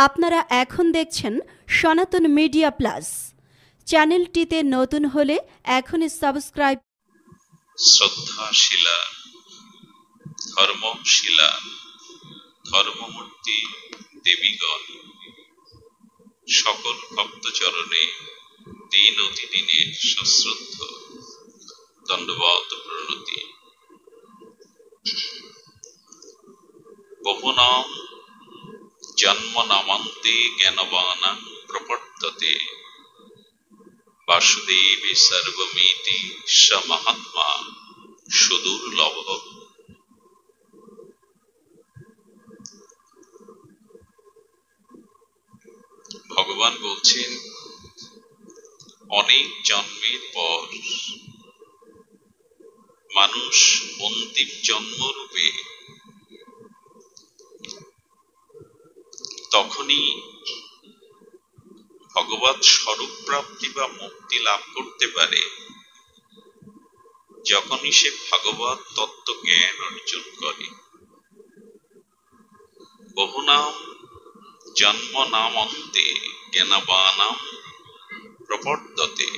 আপনারা এখন দেখছেন সনাতন মিডিয়া প্লাস। চ্যানেলটিতে নতুন হলে এখনই সাবস্ক্রাইব। শ্রদ্ধাশীলা, ধর্মশীলা, ধর্মমূর্তি দেবীগণ, সকল ভক্তচরণে দিন অতিদিনের সশ্রদ্ধ দণ্ডবত প্রণতি। বহুনাম জন্মনামান্তে জ্ঞানবানাং প্রপদ্যতে বাসুদেবে সর্বমিতি স মহাত্মা সুদুর্লভ। ভগবান বলছেন, অনেক জন্মের পর মানুষ অন্তিম জন্মরূপে তখনই ভগবৎ স্বরূপ প্রাপ্তি বা মুক্তি লাভ করতে পারে যখনই সে ভগবৎ তত্ত্ব জ্ঞান অর্জন করে। বহুনাম জন্ম নাম অন্তে জ্ঞানবানাম প্রপদ্যতে।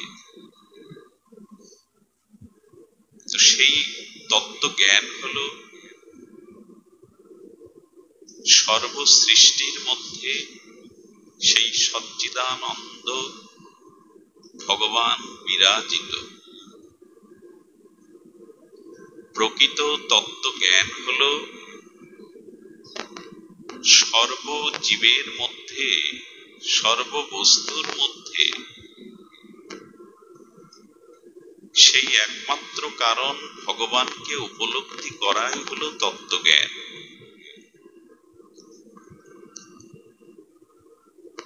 তো সেই তত্ত্ব জ্ঞান হলো সর্বসৃষ্টির মধ্যে সেই সচ্চিদানন্দ ভগবান বিরাজিত। প্রকৃত তত্ত্ব জ্ঞান হলো সর্বজীবের মধ্যে, সর্ববস্তুর মধ্যে সেই একমাত্র কারণ ভগবানকে উপলব্ধি করাই হলো তত্ত্বজ্ঞান।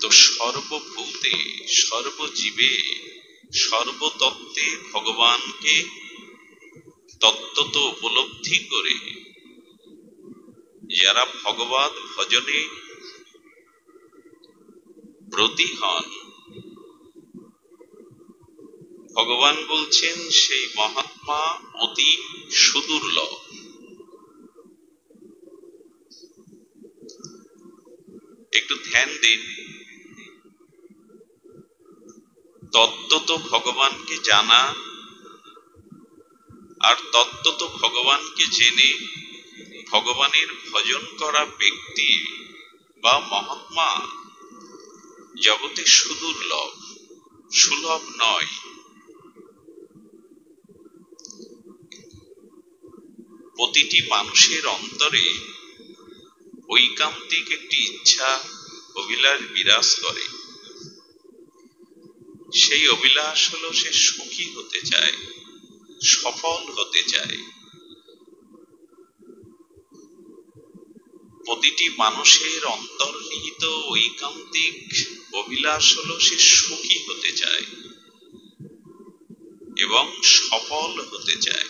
তো সর্বভূতে, সর্বজীবে, সর্বতত্ত্বে ভগবানকে তত্ত্বত উপলব্ধি করে যারা ভগবৎ ভজনে ব্রতী হন, ভগবান বলছেন সেই মহাত্মা অতি সুদুর্লভ। একটু ধ্যান দিন, তত্ত্বত ভগবানকে জানা আর তত্ত্বত ভগবানকে জেনে ভগবানের ভজন করা ব্যক্তি বা মহাত্মা জগতে সুদুর্লভ, সুলভ নয়। প্রতিটি মানুষের অন্তরে ঐকান্তিক একটি ইচ্ছা, অভিলাষ বিরাজ করে। সেই অভিলাষ হলো সে সুখী হতে চায়, সফল হতে চায়। প্রতিটি মানুষের অন্তর্নিহিত ঐকান্তিক অভিলাষ হলো সে সুখী হতে চায় এবং সফল হতে চায়।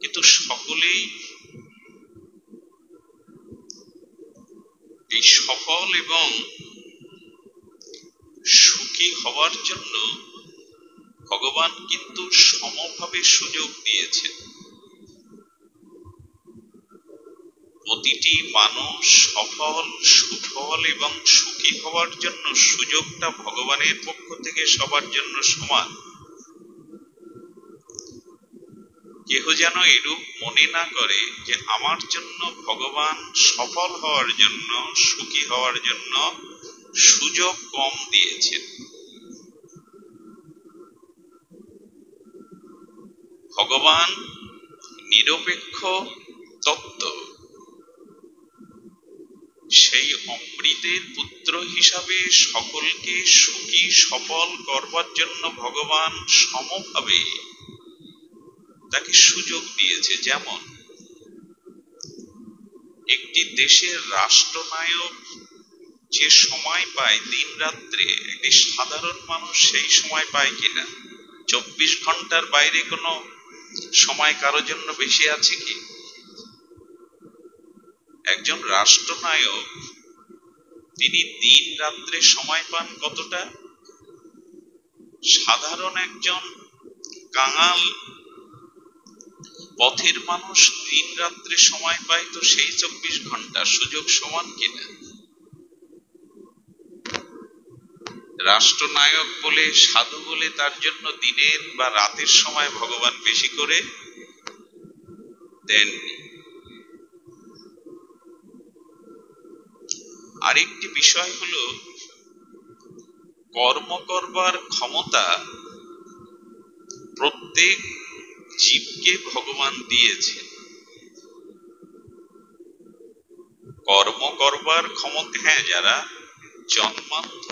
কিন্তু সকলেই এই সফল এবং সুখী হওয়ার জন্য ভগবান কিন্তু সমভাবে সুযোগ দিয়েছেন। প্রতিটি মানুষ সফল, সুফল এবং সুখী হওয়ার জন্য সুযোগটা ভগবানের পক্ষ থেকে সবার জন্য সমান। কেহ যেন এরূপ মনে না করে যে আমার জন্য ভগবান সফল হওয়ার জন্য, সুখী হওয়ার জন্য সুযোগ কম দিয়েছেন। ভগবান নিরপেক্ষ তত্ত্ব, সেই অমৃতের পুত্র হিসাবে সকলকে সুখী সফল করবার জন্য ভগবান সমভাবে তাকে সুযোগ দিয়েছে। যেমন একটি দেশের রাষ্ট্রনায়ক যে সময় পায় দিন রাত্রে, একটি সাধারণ মানুষ সেই সময় পায় কিনা? 24 ঘন্টার বাইরে কোনো সময় কারোর জন্য বেশি আছে কি? একজন রাষ্ট্রনায়ক তিনি দিন রাত্রে সময় পান কতটা? সাধারণ একজন কাঙাল পথের মানুষ দিন রাত্রে সময় পায়, তো সেই 24 ঘন্টা সুযোগ সমান কিনা? রাষ্ট্রনায়ক বলে, সাধু বলে তার জন্য দিনের বা রাতের সময় ভগবান বেশি করে দেননি। আরেকটি বিষয় হলো, কর্ম করবার ক্ষমতা প্রত্যেক জীবকে ভগবান দিয়েছে। কর্ম করবার ক্ষমতা, হ্যাঁ, যারা জন্মান্ধ,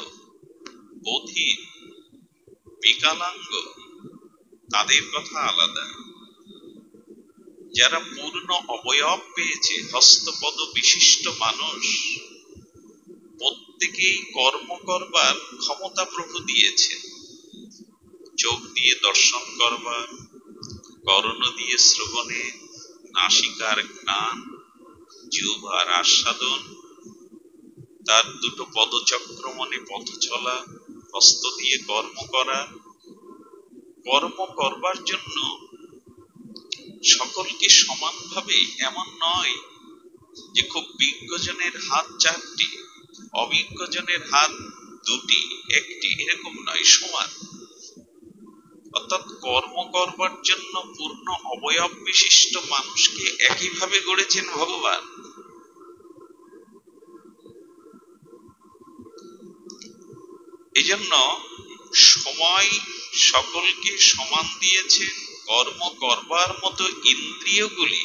বধির, বিকলাঙ্গ তাদের কথা আলাদা। যারা পূর্ণ অবয়ব পেয়েছে, হস্তপদ বিশিষ্ট মানুষ, প্রত্যেকেই কর্ম করবার ক্ষমতা প্রভু দিয়েছে। চোখ দিয়ে দর্শন করবার, কর্ণ দিয়ে শ্রবণে, নাসিকার ঘ্রাণ, জিহ্বার আস্বাদন, তার দুটো পদচক্র মনে পথ চলা, হস্ত দিয়ে কর্ম করা। কর্ম করবার জন্য সকলকে সমানভাবে, এমন নয় যে খুব বিজ্ঞজনের হাত 4টি, অবিজ্ঞজনের হাত 2টি, 1টি, এরকম নয়, সমান। অর্থাৎ কর্ম করবার জন্য পূর্ণ অবয়ব বিশিষ্ট মানুষকে একইভাবে গড়েছেন ভগবান। এজন্য সময় সকলকে সমান দিয়েছে। কর্ম করবার মতো ইন্দ্রিয়গুলি,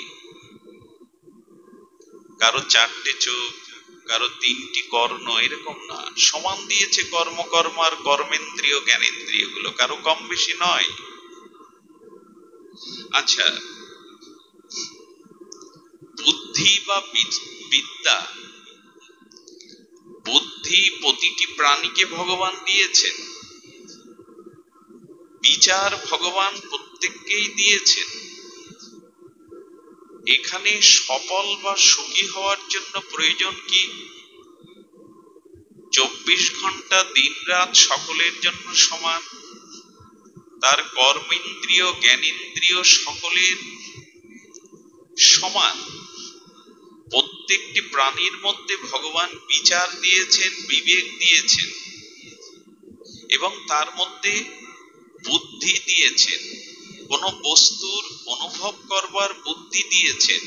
কারো 4টে চোখ, কারো 3টি কর্ণ, এরকম না, সমান দিয়েছে কর্ম কর্মার কর্মেন্দ্রিয়, জ্ঞানেন্দ্রিয় গুলো, কারো কম বেশি নয়। আচ্ছা, বুদ্ধি বা বিদ্যা, বুদ্ধি প্রতিটি প্রাণীকে ভগবান দিয়েছেন, বিচার ভগবান প্রত্যেককেই দিয়েছেন। এখানে সফল বা সুখী হওয়ার জন্য প্রয়োজন কি? 24 ঘন্টা দিন রাত সকলের জন্য সমান, তার কর্মেন্দ্রিয় জ্ঞানেন্দ্রিয় সকলের সমান। প্রত্যেকটি প্রাণীর মধ্যে ভগবান বিচার দিয়েছেন, বিবেক দিয়েছেন, এবং তার মধ্যে বুদ্ধি দিয়েছেন, কোন বস্তুর অনুভব করবার বুদ্ধি দিয়েছেন।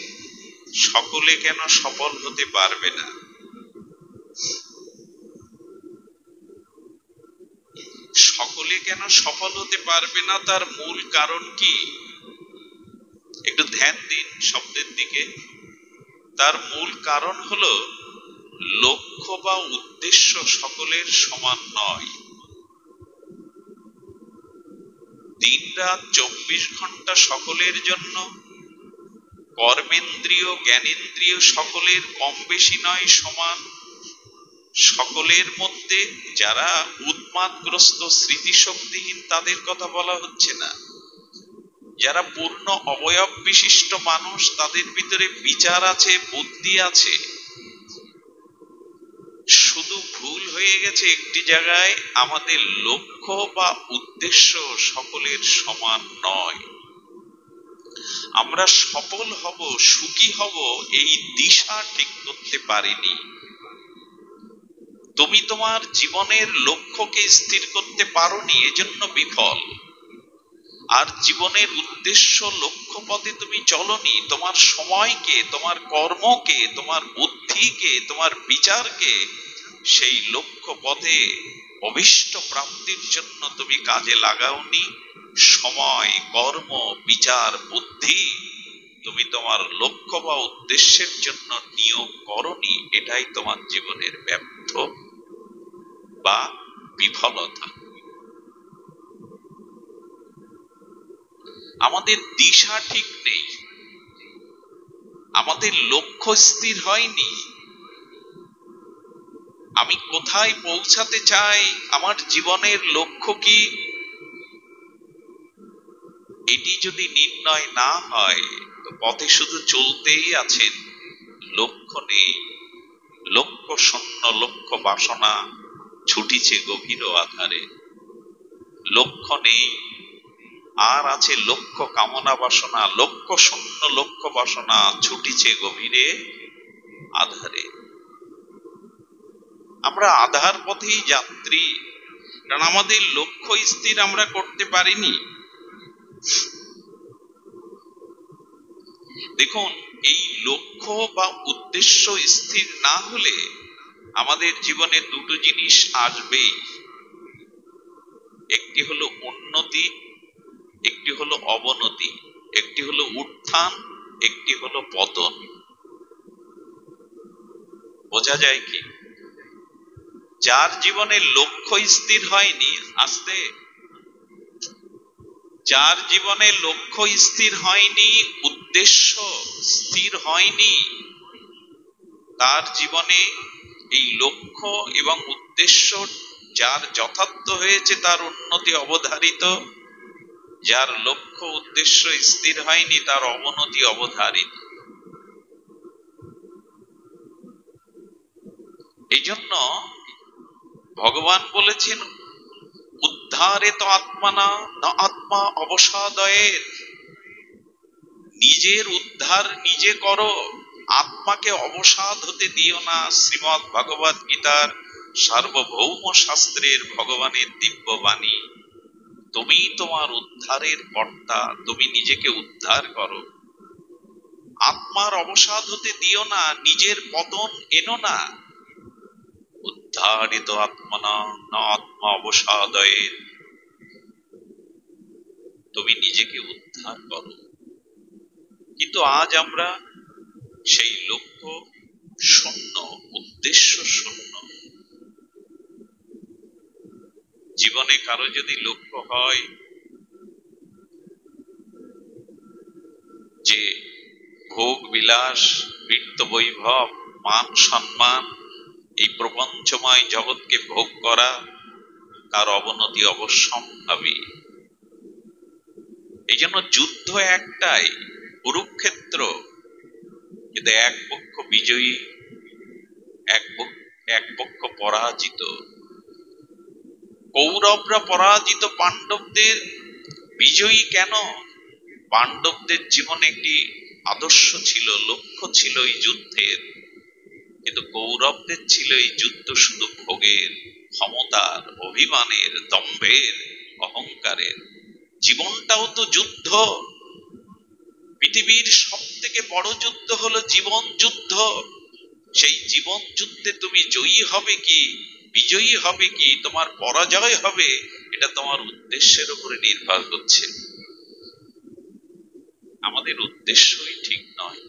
সকলে কেন সফল হতে পারবে না? সকলে কেন সফল হতে পারবে না, তার মূল কারণ কি? একটু ধ্যান দিন শব্দের দিকে। তার মূল কারণ হলো, লক্ষ্য বা উদ্দেশ্য সকলের সমান নয়। দিন রাত 24 ঘন্টা সকলের জন্য, কর্মেন্দ্রিয় জ্ঞানেন্দ্রিয় সকলের কম বেশি নয়, সমান। সকলের মধ্যে যারা উন্মাদগ্রস্ত, স্মৃতিশক্তিহীন, তাদের কথা বলা হচ্ছে না। যারা পূর্ণ অবয়ব বিশিষ্ট মানুষ, তাদের ভিতরে বিচার আছে, বুদ্ধি আছে। শুধু ভুল হয়ে গেছে একটি জায়গায়, আমাদের লক্ষ্য বা উদ্দেশ্য সকলের সমান নয়। আমরা সফল হব, সুখী হব, এই দিশা ঠিক করতে পারিনি। তুমি তোমার জীবনের লক্ষ্যকে স্থির করতে পারোনি, এজন্য বিফল। আর জীবনের উদ্দেশ্য, লক্ষ্য পথে তুমি চলনি। তোমার সময়কে, তোমার কর্মকে, তোমার বুদ্ধিকে, তোমার বিচারকে সেই লক্ষ্য পথে অভীষ্ট প্রাপ্তির জন্য তুমি কাজে লাগাওনি। সময়, কর্ম, বিচার, বুদ্ধি তুমি তোমার লক্ষ্য বা উদ্দেশ্যের জন্য নিয়োগ করনি। এটাই তোমার জীবনের ব্যর্থ বা বিফলতা। আমাদের দিশা ঠিক নেই, আমাদের লক্ষ্য স্থির হয়নি। আমি কোথায় পৌঁছাতে চাই, আমার জীবনের লক্ষ্য কি, এটি যদি নির্ণয় না হয়, তো পথে শুধু চলতেই আছেন, লক্ষ্য নেই। লক্ষ্য শূন্য, লক্ষ্য বাসনা ছুটিছে গভীর আধারে। লক্ষ্য নেই, আর আছে লক্ষ কামনা বাসনা, লক্ষ শূন্য লক্ষ বাসনা ছুটিছে গভীরে আধারে। আমরা আধার পথেই যাত্রী, কারণ আমাদের লক্ষ্য স্থির আমরা করতে পারিনি। দেখুন, এই লক্ষ্য বা উদ্দেশ্য স্থির না হলে আমাদের জীবনে দুটো জিনিস আসবেই, একটি হলো উন্নতি, একটি হলো অবনতি, একটি হলো উত্থান, একটি হলো পতন। বোঝা যায় কি? যার জীবনে লক্ষ্য স্থির হয়নি, আস্তে, যার জীবনে লক্ষ্য স্থির হয়নি, উদ্দেশ্য স্থির হয়নি, তার জীবনে এই লক্ষ্য এবং উদ্দেশ্য যার যথার্থ হয়েছে তার উন্নতি অবধারিত, যার লক্ষ্য উদ্দেশ্য স্থির হয়নি তার অবনতি অবধারিত। এই জন্য ভগবান বলেছেন, উদ্ধারে তো আত্মানা না আত্মা অবসাদয়ের। নিজের উদ্ধার নিজে করো, আত্মাকে অবসাদ হতে দিও না। শ্রীমদ্ ভগবদ গীতার সার্বভৌম শাস্ত্রের ভগবানের দিব্য বাণী। তুমি তোমার উদ্ধারের কর্তা, তুমি নিজেকে উদ্ধার করো। আত্মার অবসাদ হতে দিও না, নিজের পতন এনো না। উদ্ধারিত আত্মনা না আত্মা অবসাদয়ের। তুমি নিজেকে উদ্ধার করো। কিন্তু আজ আমরা সেই লক্ষ্য শূন্য, উদ্দেশ্য শূন্য। জীবনে কারো যদি লক্ষ্য হয় যে ভোগ বিলাস, বৃত্ত বৈভব, মান সম্মান, এই প্রপঞ্চময় জগৎকে ভোগ করা, তার অবনতি অবশ্যম্ভাবী। এই জন্য যুদ্ধ একটাই, কুরুক্ষেত্র, কিন্তু এক পক্ষ বিজয়ী, এক পক্ষ পরাজিত। কৌরবরা পরাজিত, পাণ্ডবদের বিজয়ী কেন? পাণ্ডবদের জীবনে একটি আদর্শ ছিল, লক্ষ্য ছিল এই যুদ্ধের, কিন্তু কৌরবদের ছিল এই যুদ্ধ শুধু ভোগের, ক্ষমতার, অভিমানের, দম্ভের, অহংকারের। জীবনটাও তো যুদ্ধ। পৃথিবীর সব থেকে বড় যুদ্ধ হলো জীবন যুদ্ধ। সেই জীবন যুদ্ধে তুমি জয়ী হবে কি বিজয়ী হবে কি তোমার পরাজয় হবে, এটা তোমার উদ্দেশ্যের উপরে নির্ভর করছে। আমাদের উদ্দেশ্যই ঠিক নয়,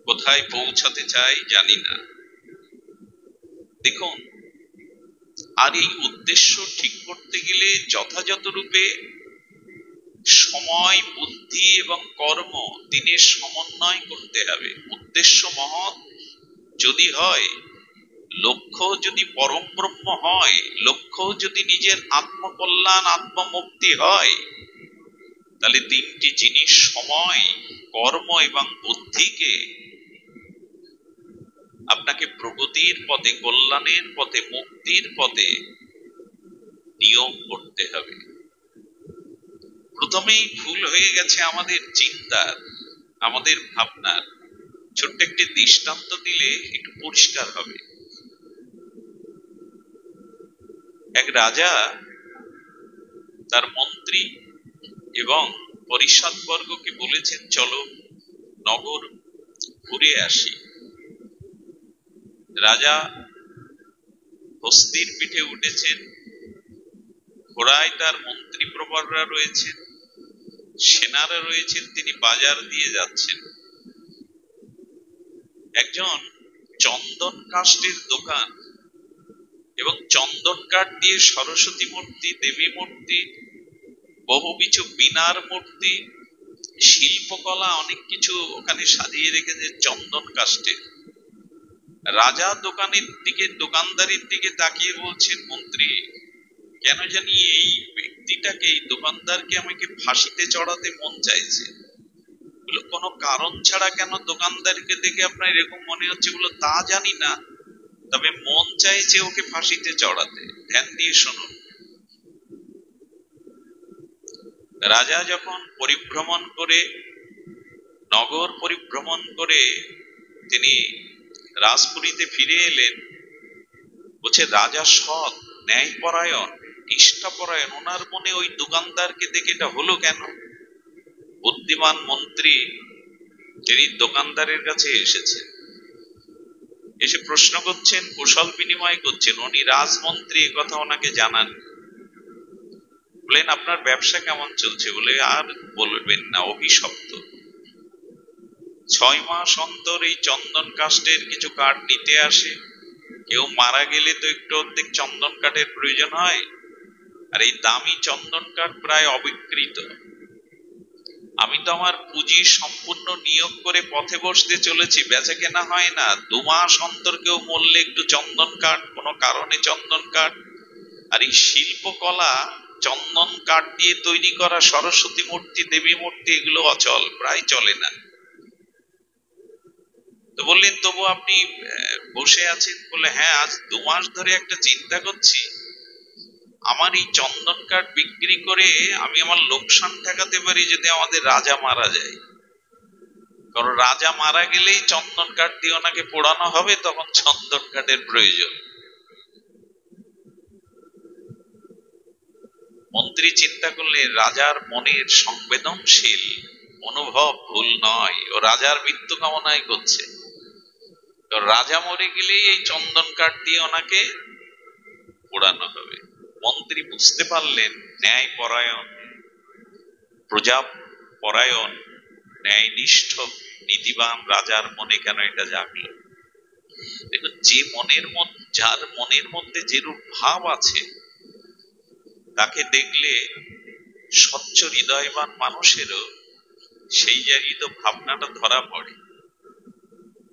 কোথায় পৌঁছাতে চাই জানি না। দেখুন, আর এই উদ্দেশ্য ঠিক করতে গেলে যথাযথ রূপে সময়, বুদ্ধি এবং কর্ম তিনের সমন্বয় করতে হবে। উদ্দেশ্য মহৎ যদি হয়, লক্ষ্য যদি পরম ব্রহ্ম হয়, লক্ষ্য যদি নিজের আত্মকল্যাণ, আত্মমুক্তি হয়, তাহলে তিনটি জিনিস, সময়, কর্ম এবং বুদ্ধিকে আপনাকে প্রগতির পথে, কল্যাণের পথে, মুক্তির পথে নিয়োগ করতে হবে। প্রথমেই ভুল হয়ে গেছে আমাদের চিন্তার, আমাদের ভাবনার। ছোট্ট একটি দৃষ্টান্ত দিলে একটু পরিষ্কার হবে। এক রাজা তার মন্ত্রী এবং পরিষদ বর্গকে বলেছেন, চলো নগর ঘুরে আসি। রাজা হস্তির পিঠে উঠেছেন, ঘোড়ায় তার মন্ত্রী প্রবররা রয়েছেন, সেনারা রয়েছেন, তিনি বাজার দিয়ে যাচ্ছেন। একজন চন্দন কাষ্ঠের দোকান এবং চন্দন কাঠ দিয়ে সরস্বতী মূর্তি, দেবী মূর্তি, বহুবিধ বীণার মূর্তি, শিল্পকলা অনেক কিছু ওখানে সাজিয়ে রেখেছে চন্দন কাষ্ঠে। রাজা দোকানদারির দিকে তাকিয়ে বলছেন, মন্ত্রী, কেন জানি এই ব্যক্তিটাকে, এই দোকানদারকে আমাকে ফাঁসিতে চড়াতে মন চাইছে। বলো, কোনো কারণ ছাড়া কেন দোকানদারকে দেখে আপনার এরকম মনে হচ্ছে? বলো, তা জানি না, তবে মন চাইছে ওকে ফাঁসিতে চড়াতে। ধ্যান দিয়ে শুনুন। রাজা যখন পরিভ্রমণ করে, নগর পরিভ্রমণ করে তিনি রাজপুরীতে ফিরে এলেন, বলছে রাজা সৎ, ন্যায়পরায়ণ, নিষ্ঠাপরায়ণ। ওনার মনে ওই দোকানদারকে দেখে এটা হলো কেন? বুদ্ধিমান মন্ত্রী তিনি দোকানদারের কাছে এসেছেন, এসে প্রশ্ন করছেন, কুশল বিনিময় করছেন। উনি রাজমন্ত্রী, কথা ওনাকে জানান। বলেন আপনার ব্যবসা কেমন চলছে? বলে আর বলবেন না, অভিশপ্ত। 6 মাস অন্তর এই চন্দন কাষ্ঠের কিছু কাঠ নিতে আসে। কেউ মারা গেলে তো একটু অর্ধেক চন্দন কাঠের প্রয়োজন হয়, আর এই দামি চন্দন কাঠ প্রায় অবিকৃত। আমি তো আমার পুঁজি সম্পূর্ণ নিয়োগ করে পথে বসতে চলেছি, বেচা কেনা হয় না। 2 মাস অন্তর কেউ মরলে একটু চন্দন কাঠ, কোনো কারণে চন্দন কাঠ। আর এই শিল্পকলা, চন্দন কাঠ দিয়ে তৈরি করা সরস্বতী মূর্তি, দেবী মূর্তি, এগুলো অচল, প্রায় চলে না। তো বললেন তবু আপনি বসে আছেন? বলে হ্যাঁ, আজ 2 মাস ধরে একটা চিন্তা করছি, আমার এই চন্দন কাঠ বিক্রি করে আমি আমার লোকসান ঠেকাতে পারি যদি আমাদের রাজা মারা যায়। কারণ রাজা মারা গেলেই চন্দন কাঠ দিয়ে ওনাকে পোড়ানো হবে, তখন চন্দন কাঠের প্রয়োজন। মন্ত্রী চিন্তা করলে রাজার মনের সংবেদনশীল অনুভব ভুল নয়, ও রাজার মৃত্যু কামনাই করছে। তো রাজা মরে গেলেই এই চন্দন কাঠ দিয়ে ওনাকে পোড়ানো হবে। মন্ত্রী বুঝতে পারলেন ন্যায় পরায়ণ, প্রজা পরায়ণ, ন্যায়নিষ্ঠ, নীতিবান রাজার মনে কেন এটা জাগলো। দেখুন, যে যার মনের মধ্যে যেরূপ ভাব আছে, তাকে দেখলে স্বচ্ছ হৃদয়বান মানুষেরও সেই জায়গায় তো ভাবনাটা ধরা পড়ে।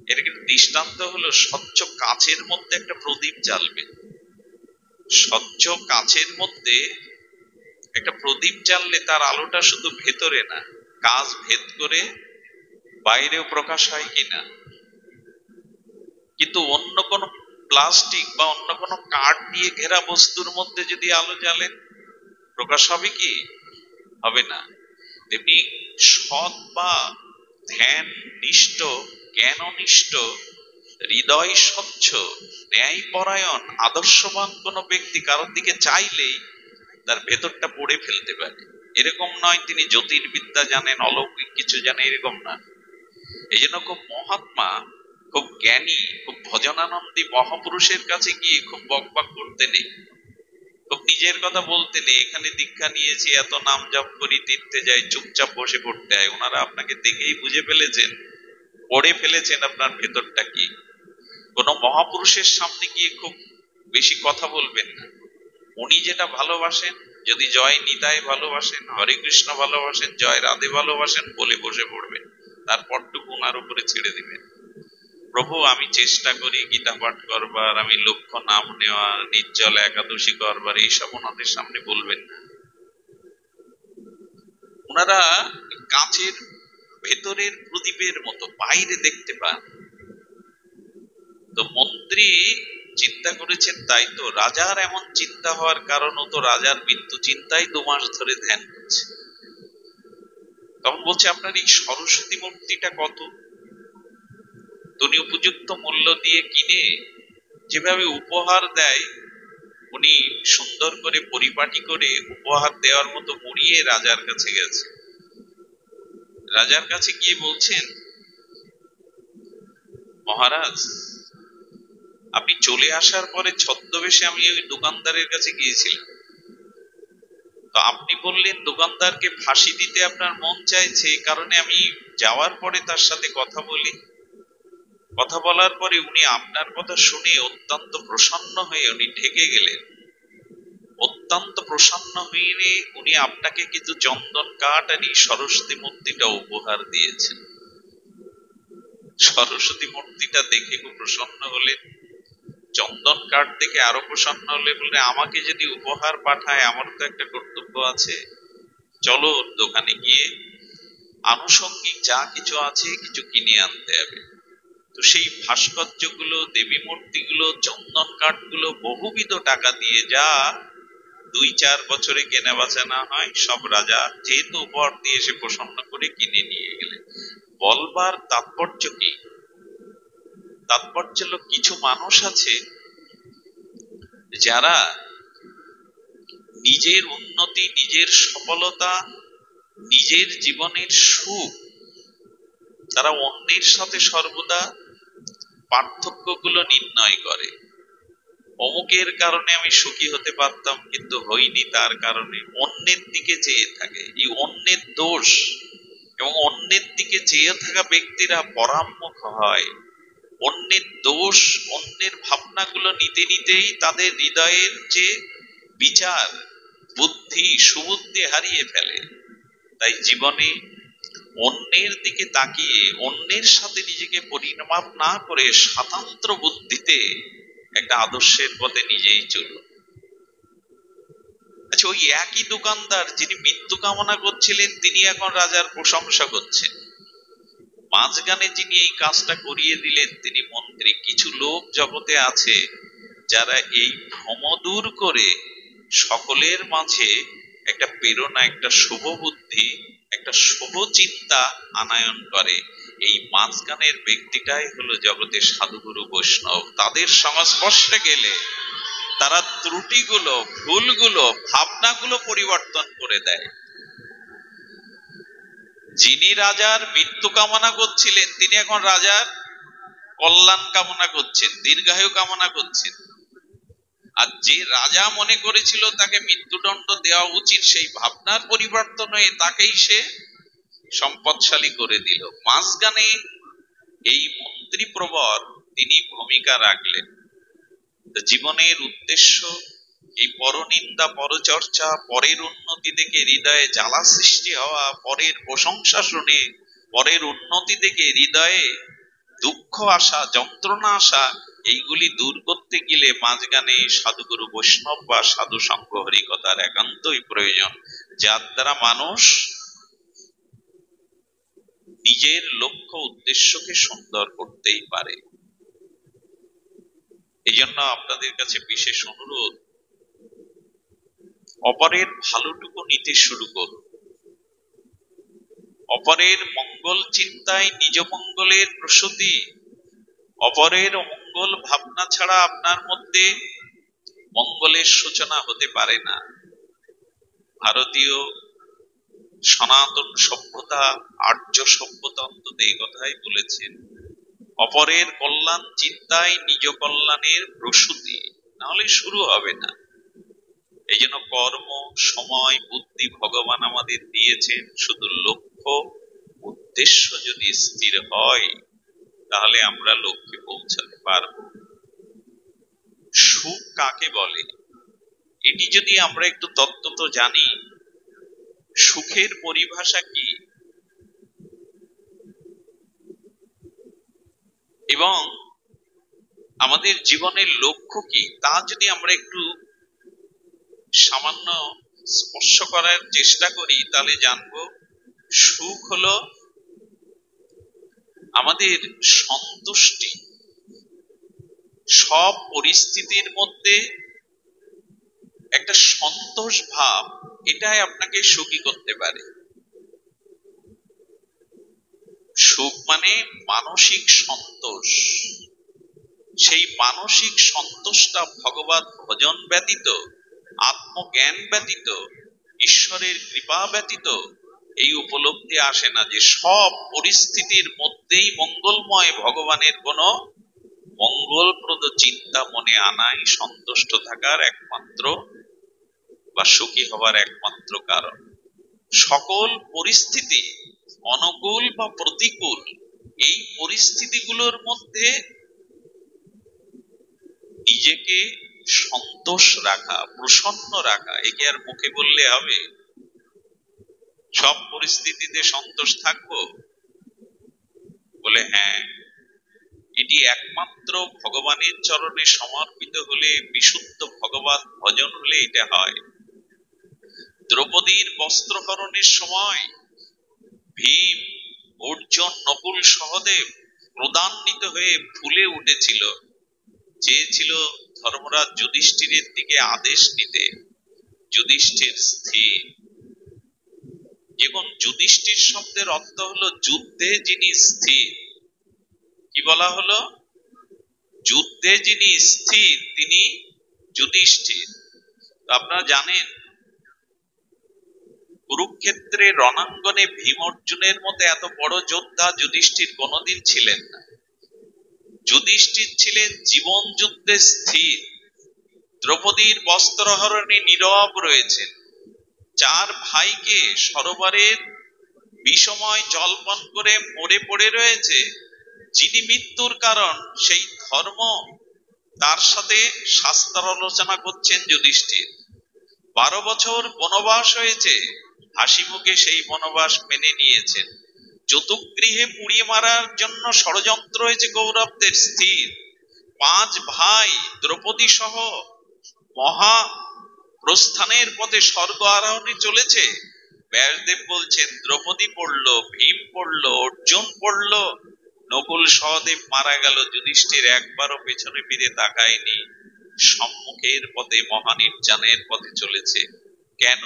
এর একটা দৃষ্টান্ত হলো, স্বচ্ছ কাচের মধ্যে একটা প্রদীপ জ্বালবে। স্বচ্ছ কাচের মধ্যে একটা প্রদীপ জ্বাললে তার আলোটা শুধু ভেতরে না, কাচ ভেদ করে বাইরেও প্রকাশ হয় কিনা। কিন্তু অন্য কোন প্লাস্টিক বা অন্য কোন কাঠ দিয়ে ঘেরা বস্তুর মধ্যে যদি আলো জ্বালেন, প্রকাশ হবে কি? হবে না। তেমনি সৎ বা ধ্যান নিষ্ঠ, জ্ঞাননিষ্ঠ, হৃদয় স্বচ্ছ, ন্যায় পরায়ণ, আদর্শবান কোন ব্যক্তি কারোর দিকে চাইলেই তার ভেতরটা পড়ে ফেলতে পারে। এরকম নয় তিনি জ্যোতির্বিদ্যা জানেন, অলৌকিক কিছু জানে, এরকম না। এই জন্য খুব মহাত্মা, খুব জ্ঞানী, খুব ভজনানন্দী মহাপুরুষের কাছে গিয়ে খুব বকবক করতে নেই, খুব নিজের কথা বলতে নেই। এখানে দীক্ষা নিয়েছি, এত নাম জপ করি, তীর্থে যাই, চুপচাপ বসে পড়তে হয়। ওনারা আপনাকে দেখেই বুঝে ফেলেছেন, পড়ে ফেলেছেন আপনার ভেতরটা কি। কোন মহাপুরুষের সামনে গিয়ে খুব বেশি কথা বলবেন না। উনি যেটা ভালোবাসেন, যদি জয় নিতাই ভালোবাসেন, হরে কৃষ্ণ ভালোবাসেন, জয় রাধে ভালোবাসেন, বলে বসে পড়বেন। তারপরটুকু ওনার উপরে ছেড়ে দিবেন। প্রভু আমি চেষ্টা করি গীতা পাঠ করবার, আমি লক্ষ্য নাম নেওয়ার, নির্জল একাদশী করবার, এইসব ওনাদের সামনে বলবেন না। ওনারা কাঁচের ভেতরের প্রদীপের মতো, বাইরে দেখতে পান। তো মন্ত্রী চিন্তা করেছেন, তাই তো রাজার এমন চিন্তা হওয়ার কারণ তো রাজার মৃত্যু চিন্তাই 2 মাস ধরে ধ্যান করছে। তখন বলছে আপনার এই সরস্বতী মূর্তিটা কত? উনি উপযুক্ত মূল্য দিয়ে কিনে যেভাবে উপহার দেয়, উনি সুন্দর করে পরিপাটি করে উপহার দেওয়ার মতো মুড়িয়ে রাজার কাছে গেছে। রাজার কাছে গিয়ে বলছেন, মহারাজ আপনি চলে আসার পরে ছদ্মবেশে আমি ওই দোকানদারের কাছে গিয়েছিলাম। তো আপনি বললেন দোকানদারকে ফাঁসি দিতে আপনার মন চাইছে, এই কারণে আমি যাওয়ার পরে তার সাথে কথা বলি। কথা বলার পরে উনি আপনার কথা শুনে অত্যন্ত প্রসন্ন হয়ে উনি ঢেকে গেলেন। অত্যন্ত প্রসন্ন হয়ে উনি আপনাকে কিন্তু চন্দন কাঠ আর এই সরস্বতী মূর্তিটা উপহার দিয়েছেন। সরস্বতী মূর্তিটা দেখে খুব প্রসন্ন হলেন, চন্দন কাঠ দেখে আরো প্রসন্ন হলে বলে, আমাকে যদি উপহার পাঠায় আমার তো একটা কর্তব্য আছে, চলো দোকানে গিয়ে আনুষঙ্গিক যা কিছু আছে কিছু কিনে আনতে হবে। তো সেই ভাস্কর্যগুলো, দেবী মূর্তিগুলো, চন্দন কাঠগুলো বহুবিধ টাকা দিয়ে, যা 2-4 বছরে কেনা বেচা না হয়, সব রাজা যেহেতু উপহার দিয়ে এসে প্রসন্ন করে কিনে নিয়ে গেলেন। বলবার তাৎপর্য কি? তাৎপর্য হলো কিছু মানুষ আছে যারা নিজের উন্নতি, নিজের সফলতা, নিজের জীবনের সুখ তারা অন্যের সাথে সর্বদা পার্থক্যগুলো নির্ণয় করে। অমুকের কারণে আমি সুখী হতে পারতাম কিন্তু হইনি, তার কারণে অন্যের দিকে চেয়ে থাকে। এই অন্যের দোষ এবং অন্যের দিকে চেয়ে থাকা ব্যক্তিরা পরাঙ্মুখ হয়। অন্যের দোষ, অন্যের ভাবনাগুলো নিতে নিতেই তাদের হৃদয়ের যে বিচার বুদ্ধি, সুবুদ্ধি হারিয়ে ফেলে। তাই জীবনে অন্যের দিকে তাকিয়ে অন্যের সাথে নিজেকে পরিমাপ না করে স্বাতন্ত্র বুদ্ধিতে একটা আদর্শের পথে নিজেই চলুন। আচ্ছা, ওই একই দোকানদার যিনি মৃত্যু কামনা করছিলেন তিনি এখন রাজার প্রশংসা করছেন। মাঝখানে যিনি এই কাজটা করিয়ে দিলেন তিনি মন্ত্রী। কিছু লোক জগতে আছে যারা এই ভ্রম দূর করে সকলের মাঝে একটা প্রেরণা, একটা শুভ বুদ্ধি, একটা শুভ চিন্তা আনায়ন করে। এই মাঝখানের ব্যক্তিটাই হলো জগতের সাধুগুরু বৈষ্ণব। তাদের সংস্পর্শে গেলে তারা ত্রুটিগুলো, ভুলগুলো, ভাবনাগুলো পরিবর্তন করে দেয়। যিনি রাজার মৃত্যু কামনা করছিলেন তিনি এখন রাজার কল্যাণ কামনা করছেন, দীর্ঘায়ু কামনা করছেন। আর যে রাজা মনে করেছিল তাকে মৃত্যুদণ্ড দেওয়া উচিত, সেই ভাবনার পরিবর্তন হয়ে তাকেই সে সম্পদশালী করে দিল। মাঝখানে এই মন্ত্রী প্রবর তিনি ভূমিকা রাখলেন। জীবনের উদ্দেশ্য এই পরনিন্দা, পরচর্চা, পরের উন্নতি দেখে হৃদয়ে জ্বালা সৃষ্টি হওয়া, পরের প্রশংসা শুনে পরের উন্নতি দেখে হৃদয়ে দুঃখ আসা, যন্ত্রণা আসা, এইগুলি দূর করতে গেলে মাঝখানে সাধুগুরু বৈষ্ণব বা সাধু সঙ্গ হরিকথার একান্তই প্রয়োজন, যার দ্বারা মানুষ নিজের লক্ষ্য উদ্দেশ্যকে সুন্দর করতেই পারে। এই জন্য আপনাদের কাছে বিশেষ অনুরোধ, অপরের ভালোটুকু নিতে শুরু করুন। অপরের মঙ্গল চিন্তায় নিজ মঙ্গলের প্রসূতি। অপরের মঙ্গল ভাবনা ছাড়া আপনার মধ্যে মঙ্গলের সূচনা হতে পারে না। ভারতীয় সনাতন সভ্যতা, আর্য সভ্যতা অন্তত এই কথাই বলেছেন, অপরের কল্যাণ চিন্তায় নিজ কল্যাণের প্রসূতি, নাহলে শুরু হবে না। এই জন্য কর্ম, সময়, বুদ্ধি ভগবান আমাদের দিয়েছেন। শুধু লক্ষ্য উদ্দেশ্য যদি স্থির হয় তাহলে আমরা লক্ষ্যে পৌঁছাতে পারব। সুখ কাকে বলে এটি যদি আমরা একটু তত্ত্বত জানি, সুখের পরিভাষা কি এবং আমাদের জীবনের লক্ষ্য কি তা যদি আমরা একটু সামান্য স্পর্শ করার চেষ্টা করি তাহলে জানবো সুখ হলো আমাদের সন্তুষ্টি। সব পরিস্থিতির মধ্যে একটা সন্তোষ ভাব, এটাই আপনাকে সুখী করতে পারে। সুখ মানে মানসিক সন্তোষ। সেই মানসিক সন্তোষটা ভগবত ভজন ব্যতীত, আত্মজ্ঞান ব্যতীত, ঈশ্বরের কৃপা ব্যতীত এই উপলব্ধি আসে না যে সব পরিস্থিতির মধ্যেই মঙ্গলময় ভগবানের কোন মঙ্গলপ্রদ চিন্তা মনে আনাই সন্তুষ্ট থাকার একমাত্র বা সুখী হবার একমাত্র কারণ। সকল পরিস্থিতি অনুকূল বা প্রতিকূল, এই পরিস্থিতিগুলোর মধ্যে নিজেকে সন্তোষ রাখা, প্রসন্ন রাখা, একে আর মুখে বললে হবে? সব পরিস্থিতিতে সন্তোষ থাকবো বলে হ্যাঁ, এটি একমাত্র ভগবানের চরণে সমর্পিত হলে, বিশুদ্ধ ভগবত ভজন হলে এটা হয়। দ্রৌপদীর বস্ত্রহরণের সময় ভীম, অর্জুন, নকুল, সহদেব ক্রোধান্বিত হয়ে ফুলে উঠেছিল, চেয়েছিল ধর্মরাজ যুধিষ্ঠিরের দিকে আদেশ নিতে, যুধিষ্ঠির স্থির। এবং যুধিষ্ঠির শব্দের অর্থ হলো যুদ্ধে যিনি স্থির। কি বলা হলো? যুদ্ধে যিনি স্থির তিনি যুধিষ্ঠির। আপনারা জানেন কুরুক্ষেত্রের রণাঙ্গনে ভীম অর্জুনের মতো এত বড় যোদ্ধা যুধিষ্ঠির কোনোদিন ছিলেন না। যুধিষ্ঠির ছিলেন জীবন যুদ্ধে স্থির। দ্রৌপদীর বস্ত্রহরণে নীরব রয়েছেন। চার ভাইকে সরোবরের বিষময় জলপান করে মরে পড়ে রয়েছে, যিনি মৃত্যুর কারণ সেই ধর্ম তার সাথে শাস্ত্র আলোচনা করছেন যুধিষ্ঠির। 12 বছর বনবাস হয়েছে, হাসি মুখে সেই বনবাস মেনে নিয়েছেন। চতুর্গৃহে পুড়িয়ে মারার জন্য ষড়যন্ত্র হয়েছে কৌরবদের, স্থির। 5 ভাই দ্রৌপদী সহ মহা প্রস্থানের পথে স্বর্গ আরোহণে চলেছে। ব্যাসদেব বলছেন দ্রৌপদী পড়লো, ভীম পড়লো, অর্জুন পড়লো, নকুল সহদেব মারা গেল, যুধিষ্ঠির একবারও পেছনে ফিরে তাকায়নি। সম্মুখের পথে মহানির্জানের পথে চলেছে। কেন?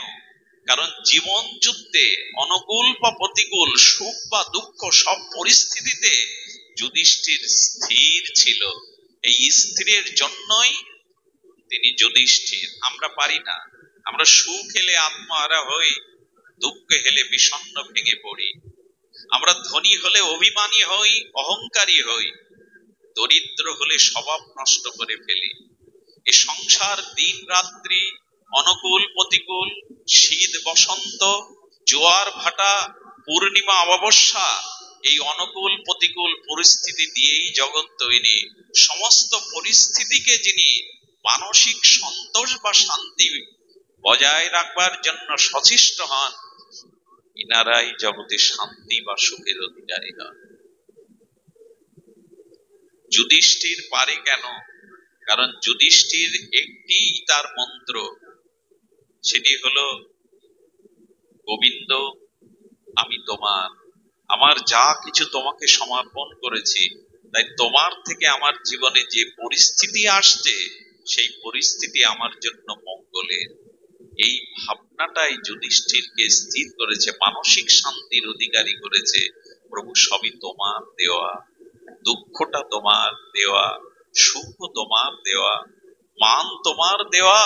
কারণ জীবন যুদ্ধে অনুকূল বা প্রতিকূল, সুখ বা দুঃখ, সব পরিস্থিতিতে যুধিষ্ঠির স্থির ছিল। এই স্থিরের জন্যই তিনি যুধিষ্ঠির। আমরা পারি না। আমরা সুখ এলে আত্মহারা হই, দুঃখ হেলে বিষণ্ণ ভেঙে পড়ি। আমরা ধনী হলে অভিমানী হই, অহংকারী হই, দরিদ্র হলে স্বভাব নষ্ট করে ফেলি। এ সংসার দিন রাত্রি, অনুকূল প্রতিকূল, শীত বসন্ত, জোয়ার ভাটা, পূর্ণিমা অমাবস্যা, এই অনুকূল প্রতিকূল পরিস্থিতি দিয়েই জগৎ তৈরি। সমস্ত পরিস্থিতিকে যিনি মানসিক সন্তোষ বা শান্তি বজায় রাখবার জন্য সচেষ্ট হন, ইনারাই জগতে শান্তি বা সুখের অধিকারী হন। যুধিষ্ঠির পারে কেন? কারণ যুধিষ্ঠির একটি তার মন্ত্র, সেটি হলো গোবিন্দ আমি তোমার, আমার যা কিছু তোমাকে সমর্পণ করেছি, তাই তোমার থেকে আমার জীবনে যে পরিস্থিতি আসছে সেই পরিস্থিতি আমার জন্য মঙ্গলের। এই ভাবনাটাই যুধিষ্ঠিরকে স্থির করেছে, মানসিক শান্তির অধিকারী করেছে। প্রভু সবই তোমার দেওয়া, দুঃখটা তোমার দেওয়া, সুখ তোমার দেওয়া, মান তোমার দেওয়া,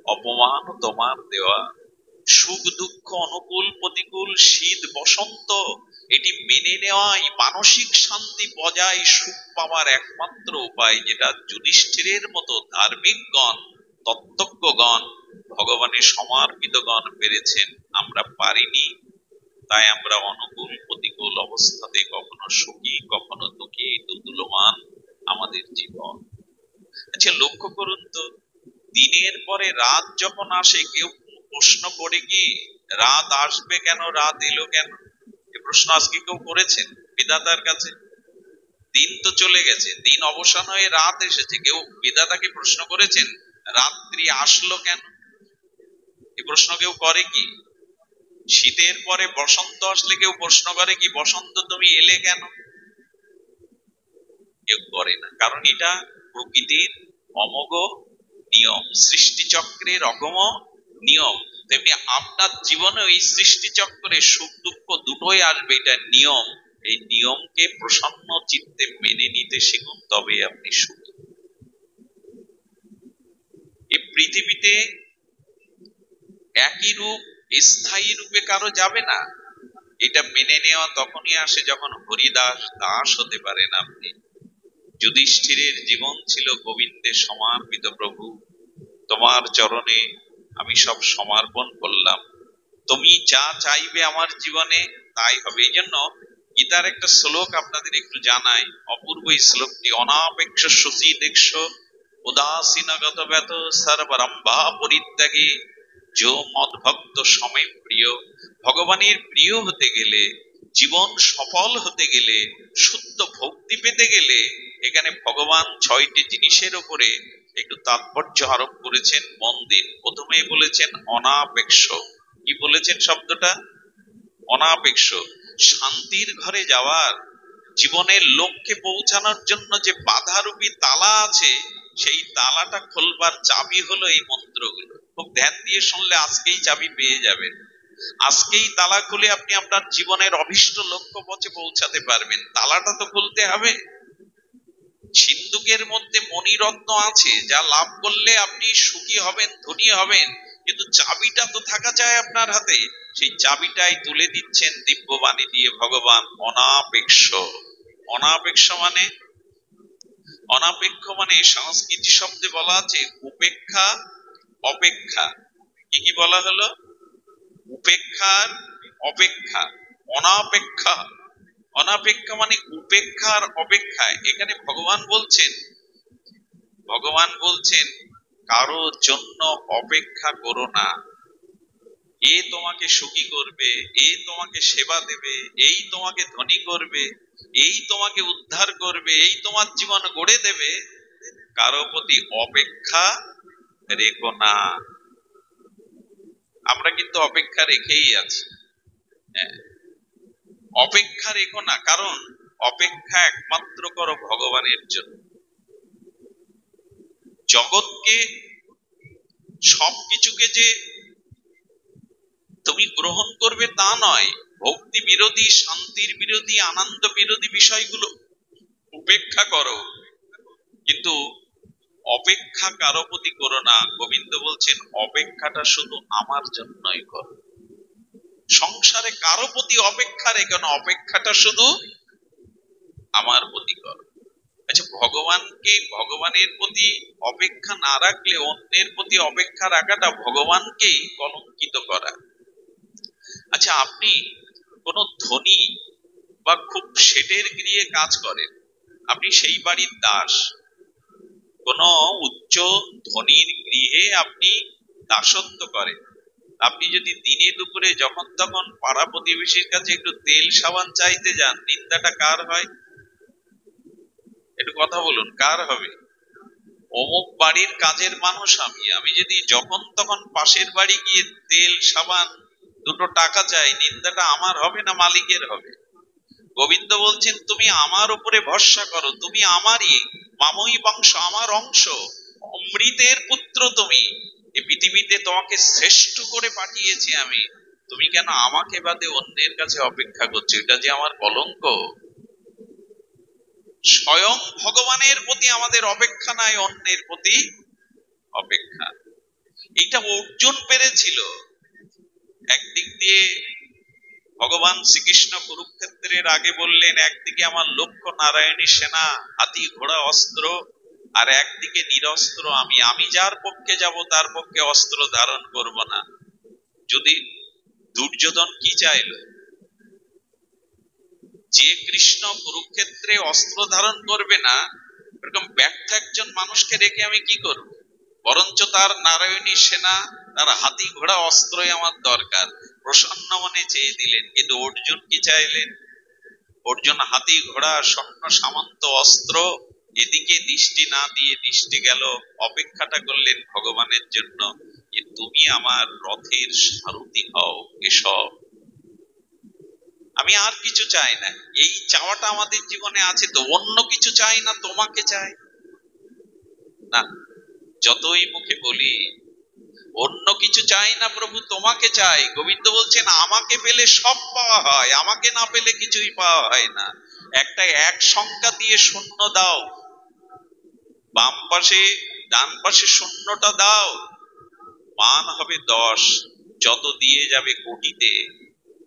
অপমান তোমার দেওয়া। সুখ দুঃখ, অনুকূল প্রতিকূল, শীত বসন্ত, এটি মেনে নেওয়াই মানসিক শান্তি বজায় সুখ পাওয়ার একমাত্র উপায়, যেটা যুধিষ্ঠিরের মতো ধার্মিকগণ, তত্ত্বজ্ঞগণ, ভগবানের সমর্পিতগণ পেরেছেন। আমরা পারিনি, তাই আমরা অনুকূল প্রতিকূল অবস্থাতে কখনো সুখী কখনো দুঃখী, দুদুলমান আমাদের জীবন। আচ্ছা লক্ষ্য করুন তো, দিনের পরে রাত যখন আসে কেউ প্রশ্ন করে কি রাত আসবে কেন, রাত এলো কেন? এ প্রশ্ন আজকে কেউ করেছেন বিধাতার কাছে? দিন তো চলে গেছে, দিন অবসান হয়ে রাত এসেছে, কেউ বিধাতাকে প্রশ্ন করেছেন রাত্রি আসলো কেন? এ প্রশ্ন কেউ করে কি? শীতের পরে বসন্ত আসলে কেউ প্রশ্ন করে কি বসন্ত তুমি এলে কেন? কেউ করে না, কারণ এটা প্রকৃতির অমোঘ নিয়ম, সৃষ্টিচক্রের অগম নিয়ম। তেমনি আপনার জীবনে এই সৃষ্টিচক্রে সুখ দুঃখ দুটোই আসবে, এটা নিয়ম। এই নিয়মকে প্রসন্ন চিত্তে মেনে নিতে শিখুন, তবে আপনি সুখী। এই পৃথিবীতে একই রূপ স্থায়ী রূপে কারো যাবে না। এটা মেনে নেওয়া তখনই আসে যখন হরিদাস দাস হতে পারেন আপনি। যুধিষ্ঠিরের জীবন ছিল গোবিন্দের সমর্পিত। প্রভু তোমার চরণে আমি সব সমর্পণ করলাম, তুমি যা চাইবে আমার জীবনে তাই হবে। এই জন্য গীতার একটা শ্লোক আপনাদের একটু জানাই, অপূর্ব এই শ্লোকটি। অনাপেক্ষ শশী দেখশ উদাসীনগত ব্যত সর্বরম্ভা পরিত্যাগী যো মদ ভক্ত সময় প্রিয়। ভগবানের প্রিয় হতে গেলে, জীবন সফল হতে গেলে, শুদ্ধ ভক্তি পেতে গেলে, এখানে ভগবান 6টি জিনিসের উপরে একটু তাৎপর্য আরোপ করেছেন। মন দিন। প্রথমেই বলেছেন অনাপেক্ষ। কি বলেছেন শব্দটা? অনাপেক্ষ। শান্তির ঘরে যাওয়ার, জীবনের লক্ষ্যে পৌঁছানোর জন্য যে বাধারূপী তালা আছে, সেই তালাটা খোলবার চাবি হলো এই মন্ত্রগুলো। খুব ধ্যান দিয়ে শুনলে আজকেই চাবি পেয়ে যাবেন। আজকেই তালা খুলে আপনি আপনার জীবনের অভীষ্ট লক্ষ্য পথে পৌঁছাতে পারবেন। তালাটা তো খুলতে হবে। সিন্ধুকের মধ্যে মণিরত্ন আছে, যা লাভ করলে আপনি সুখী হবেন, ধনী হবেন, কিন্তু চাবিটা তো থাকা চাই আপনার হাতে। সেই চাবিটাই তুলে দিচ্ছেন দিব্যবাণী দিয়ে ভগবান। অনাপেক্ষ। অনাপেক্ষ মানে, অনাপেক্ষ মানে সংস্কৃতি শব্দে বলা আছে উপেক্ষা, অপেক্ষা। কি কি বলা হলো? উপেক্ষার অপেক্ষা, অনাপেক্ষা। অনাপেক্ষা মানে উপেক্ষার অপেক্ষা। এখানে ভগবান বলছেন কারো জন্য অপেক্ষা করো না। এ তোমাকে সুখী করবে, এ তোমাকে সেবা দেবে, এই তোমাকে ধনী করবে, এই তোমাকে উদ্ধার করবে, এই তোমার জীবন গড়ে দেবে। কারো প্রতি অপেক্ষা রেখো না। আমরা কিন্তু অপেক্ষা রেখেই আছি। অপেক্ষা রেখো না, কারণ অপেক্ষা একমাত্র করো ভগবানের জন্য। জগৎকে, সবকিছুকে যে তুমি গ্রহণ করবে তা নয়। ভক্তি বিরোধী, শান্তির বিরোধী, আনন্দ বিরোধী বিষয়গুলো উপেক্ষা করো, কিন্তু অপেক্ষা কারো প্রতি করো না। গোবিন্দ বলছেন অপেক্ষাটা শুধু আমার জন্যই করো। সংসারে কারো প্রতি অপেক্ষা রেখো না, অপেক্ষাটা শুধু আমার প্রতি করো। আচ্ছা, ভগবানের প্রতি অপেক্ষা না রাখলে অন্যের প্রতি অপেক্ষা রাখাটা ভগবানকেই কলঙ্কিত করা। আচ্ছা, আপনি কোন ধনী বা খুব সেটের গৃহে কাজ করেন, আপনি সেই বাড়ির দাস। কোন উচ্চ ধনীর গৃহে আপনি দাসত্ব করেন। আপনি যদি দিনে দুপুরে যখন তখন পাড়া প্রতিবেশীর কাছে একটু তেল সাবান চাইতে যান, নিন্দাটা কার হয়? একটু কথা বলুন, কার হবে? অমুক বাড়ির কাজের মানুষ আমি যদি যখন তখন পাশের বাড়ি গিয়ে তেল সাবান দুটো টাকা চাই, নিন্দাটা আমার হবে না মালিকের হবে? গোবিন্দ বলছেন তুমি আমার উপরে ভরসা করো, তুমি আমারই, মামই বংশ, আমার অংশ, অমৃতের পুত্র তুমি। এই পৃথিবীতে তোমাকে শ্রেষ্ঠ করে পাঠিয়েছি আমি, তুমি কেন আমাকে বাদে অন্যের কাছে অপেক্ষা করছো? এটা যে আমার কলঙ্ক। স্বয়ং ভগবানের প্রতি আমাদের অপেক্ষা নাই, অন্যের প্রতি অপেক্ষা। এটা অর্জুন পেরেছিল। একদিক দিয়ে ভগবান শ্রীকৃষ্ণ কুরুক্ষেত্রের আগে বললেন, একদিকে আমার লক্ষ্য নারায়ণী সেনা, হাতি ঘোড়া অস্ত্র, আর একদিকে নিরস্ত্র আমি যার পক্ষে যাব তার পক্ষে অস্ত্র ধারণ করব না। যদি দুর্যোধন কি চাইল? যে কৃষ্ণ কুরুক্ষেত্রে অস্ত্র ধারণ করবে না, এরকম ব্যর্থ একজন মানুষকে রেখে আমি কি করব? বরঞ্চ তার নারায়ণী সেনা, তার হাতি ঘোড়া অস্ত্রই আমার দরকার। প্রসন্ন মনে চেয়ে দিলেন। কিন্তু অর্জুন কি চাইলেন? অর্জুন হাতি ঘোড়া সৈন্য সামন্ত অস্ত্র এদিকে দৃষ্টি না দিয়ে দৃষ্টি গেল, অপেক্ষাটা করলেন ভগবানের জন্য, যে তুমি আমার রথের সারথি হও, এসব। আমি আর কিছু চাই না। এই চাওয়াটা আমাদের জীবনে আছে তো, অন্য কিছু চাই না, তোমাকে চাই না। যতই মুখে বলি অন্য কিছু চাই না প্রভু, তোমাকে চাই। গোবিন্দ বলছেন আমাকে পেলে সব পাওয়া হয়, আমাকে না পেলে কিছুই পাওয়া হয় না। একটা এক সংখ্যা দিয়ে শূন্য দাও, বাম পাশে ডান পাশে শূন্যটা দাও, মান হবে 10। যত দিয়ে যাবে কোটিতে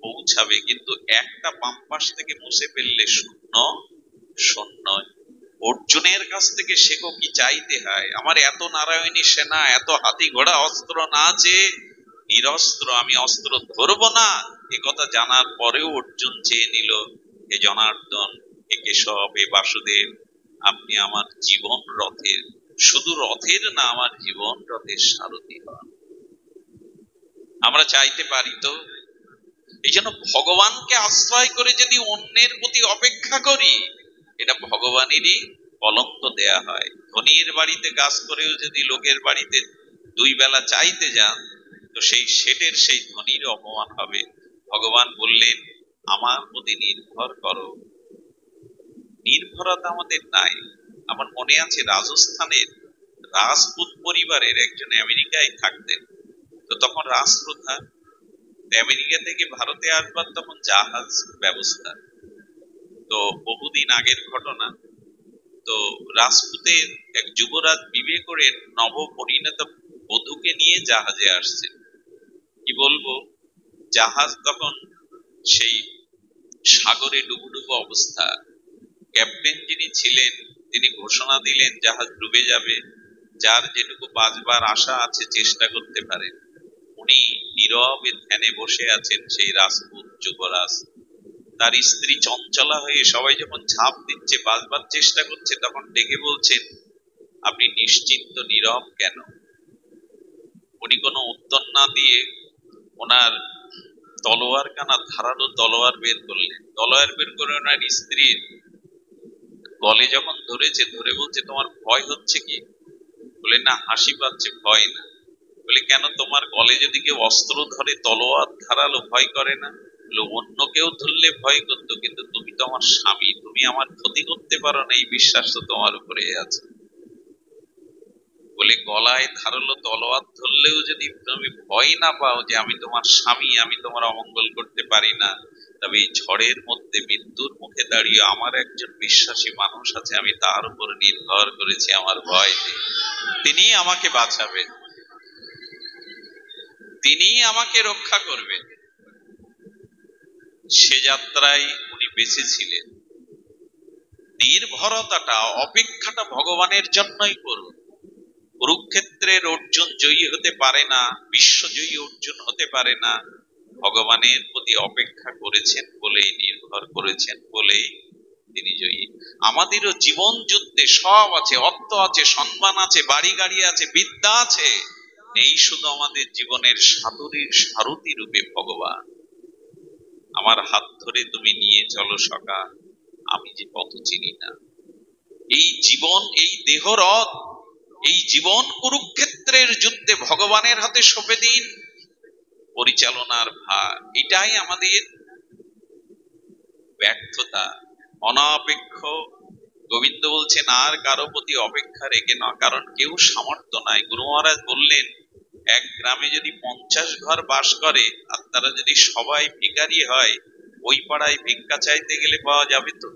পৌঁছাবে, কিন্তু একটা বাম পাশ থেকে মুছে ফেললে শূন্য শূন্য। অর্জুনের কাছ থেকে শেখো কি চাইতে হয়। আমার এত নারায়ণী সেনা, এত হাতি ঘোড়া অস্ত্র না যে নিরস্ত্র, আমি অস্ত্র ধরবো না, এ কথা জানার পরেও অর্জুন চেয়ে নিল, হে জনার্দন, হে কেশব, হে বাসুদেব, আপনি আমার জীবন রথের, শুধু রথের না, আমার জীবন রথের সারথি হন। আমরা চাইতে পারি তো? এই জন্য ভগবানকে আশ্রয় করে যদি অন্যের প্রতি অপেক্ষা করি, এটা ভগবানেরই কলঙ্ক দেয়া হয়। ধনীর বাড়িতে কাজ করেও যদি লোকের বাড়িতে 2 বেলা চাইতে যান, তো সেই শেঠের সেই ধনীর অপমান হবে। ভগবান বললেন আমার প্রতি নির্ভর করো। নির্ভরতা আমাদের নাই। আমার মনে আছে রাজস্থানের রাজপুত পরিবারের একজন আমেরিকায় থাকতেন। তো তখন রাজপ্রথা, আমেরিকা থেকে ভারতে আসবার তখন জাহাজ ব্যবস্থা। তো বহুদিন আগের ঘটনা। তো রাজপুতের এক যুবরাজ বিয়ে করে নবপরিণত বধূকে নিয়ে জাহাজে আসছে। কি বলবো, জাহাজ তখন সেই সাগরে ডুবুডুবু অবস্থা। ক্যাপ্টেন যিনি ছিলেন তিনি ঘোষণা দিলেন জাহাজ ডুবে যাবে, যার যেটুকু বাঁচবার আশা আছে চেষ্টা করতে পারেন। উনি নীরবে ধ্যানে বসে আছেন, সেই রাজপুত যুবরাজ। তার স্ত্রী চঞ্চলা হয়ে সবাই যখন ঝাঁপ দিচ্ছে, বাঁচবার চেষ্টা করছে, তখন ডেকে বলছেন, আপনি নিশ্চিন্ত নীরব কেন? উনি কোনো উত্তর না দিয়ে ওনার তলোয়ার কানা ধারালো তলোয়ার বের করলেন। তলোয়ার বের করে ওনার স্ত্রীর গলে যখন ধরেছে, ধরে বলছে, তোমার ভয় হচ্ছে কি? বলে, না, হাসি পাচ্ছে, ভয় না। বলে, কেন? তোমার গলে যদি কেউ অস্ত্র ধরে, তলোয়ার ধারালো, ভয় করে না? বলে, অন্য কেউ ধরলে ভয় করতো, কিন্তু তুমি তো আমার স্বামী, তুমি আমার ক্ষতি করতে পারো না, এই বিশ্বাস তো তোমার উপরে আছে। বলে, গলায় ধারালো তলোয়ার ধরলেও যদি তুমি ভয় না পাও যে আমি তোমার স্বামী, আমি তোমার অমঙ্গল করতে পারি না, তবে এই ঝড়ের মধ্যে মৃত্যুর মুখে দাঁড়িয়ে আমার একজন বিশ্বাসী মানুষ আছে, আমি তার উপর নির্ভর করেছি, আমার ভয় নেই। তিনি আমাকে বাঁচাবেন, তিনি আমাকে রক্ষা করবেন। সে যাত্রায় উনি বেঁচে ছিলেন। নির্ভরতাটা, অপেক্ষাটা ভগবানের জন্যই করুন। কুরুক্ষেত্রের অর্জুন জয়ী হতে পারে না, বিশ্বজয়ী অর্জুন হতে পারে না, ভগবানের প্রতি অপেক্ষা করেছেন বলেই, নির্ভর করেছেন বলেই তিনি জয়ী। আমাদেরও জীবন যুদ্ধে সব আছে, অর্থ আছে, সম্মান আছে, বাড়ি গাড়ি আছে, বিদ্যা আছে, এই শুধু আমাদের জীবনের সারথি রূপে ভগবান। আমার হাত ধরে তুমি নিয়ে চলো সখা, আমি যে পথ চিনি না। এই জীবন, এই দেহরথ, এই জীবন কুরুক্ষেত্রের যুদ্ধে ভগবানের হাতে সঁপে দিন পরিচালনার ভার। এটাই আমাদের ব্যর্থতা, অনাপেক্ষ। গোবিন্দ বলছেন, আর কারো প্রতি অপেক্ষা রেখে না, কারণ কেউ সামর্থ্য নাই। গুরু মহারাজ বললেন, এক গ্রামে যদি 50 ঘর বাস করে, আর তারা যদি সবাই ভিখারি হয়, ওই পাড়ায় ভিক্ষা চাইতে গেলে পাওয়া যাবে তো?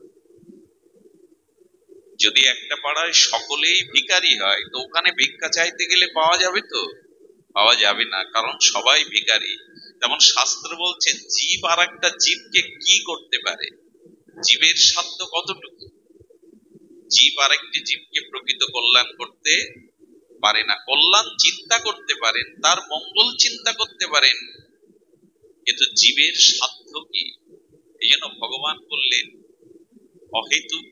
যদি একটা পাড়ায় সকলেই ভিখারি হয়, তো ওখানে ভিক্ষা চাইতে গেলে পাওয়া যাবে তো? পাওয়া যাবে না, কারণ সবাই ভিখারি। তেমন শাস্ত্র বলছেন, জীব আর একটা জীবকে কি করতে পারে? জীবের সাধ্য কতটুকু? জীব আর একটি জীবকে প্রকৃত কল্যাণ করতে পারে না। কল্যাণ চিন্তা করতে পারেন, তার মঙ্গল চিন্তা করতে পারেন, কিন্তু জীবের সাধ্য কি? এই জন্য ভগবান বললেন, অহেতুক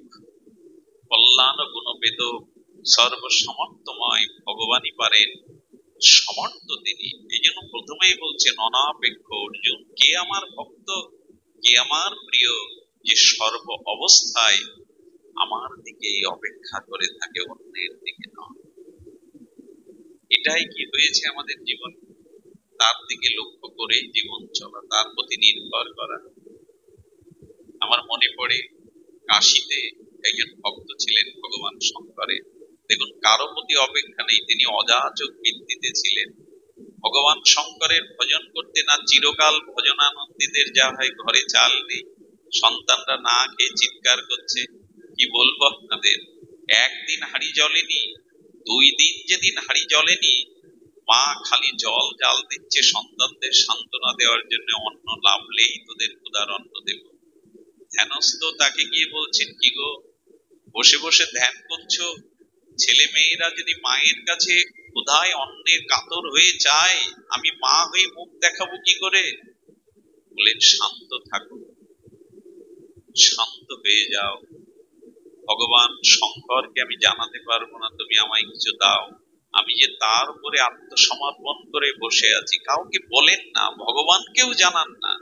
কল্যাণ গুণবেদ সর্বসমর্থময়, ভগবানই পারেন, সমর্থ তিনি। এই জন্য প্রথমেই বলছেন, অনাপেক্ষ অর্জুন, কে আমার ভক্ত, কে আমার প্রিয়, যে সর্ব অবস্থায় আমার দিকেই অপেক্ষা করে থাকে, অন্যের দিকে নয়। এটাই কি হয়েছে আমাদের জীবন? তার দিকে লক্ষ্য করে জীবন চলা, তার প্রতি নির্ভর করা। আমার মনে পড়ে, কাশীতে একজন ভক্ত ছিলেন ভগবান শঙ্করের। দেখুন, কারো প্রতি অপেক্ষা নেই, তিনি অযাচক ভিত্তিতে ছিলেন। ভগবান শঙ্করের ভজন করতে না, চিরকাল ভজনানন্দীদের যা হয়, ঘরে চাল নেই, সন্তানরা না খেয়ে চিৎকার করছে। কি বলবো আপনাদের, একদিন হাঁড়ি জ্বলেনি, 2 দিন যেদিন হাঁড়ি জ্বলেনি, মা খালি জল জাল দিচ্ছে সন্তানদের সান্ত্বনা দেওয়ার জন্য, অন্ন লাভলেই তোদের ক্ষুধার অন্ন দেব। ধ্যানস্থ তাকে গিয়ে বলছেন, কি গো, বসে বসে ধ্যান করছো, ছেলে মেয়েরা যদি মায়ের কাছে ক্ষুধায় অন্নের কাতর হয়ে চায়, আমি মা হয়ে মুখ দেখাবো কি করে? বলেন, শান্ত থাকো, শান্ত হয়ে যাও। ভগবান শঙ্করকে আমি জানাতে পারবো না, তুমি আমায় কিছু দাও। আমি যে তার উপরে আত্মসমর্পণ করে বসে আছি। কাউকে বলেন না, ভগবানকেও জানান না।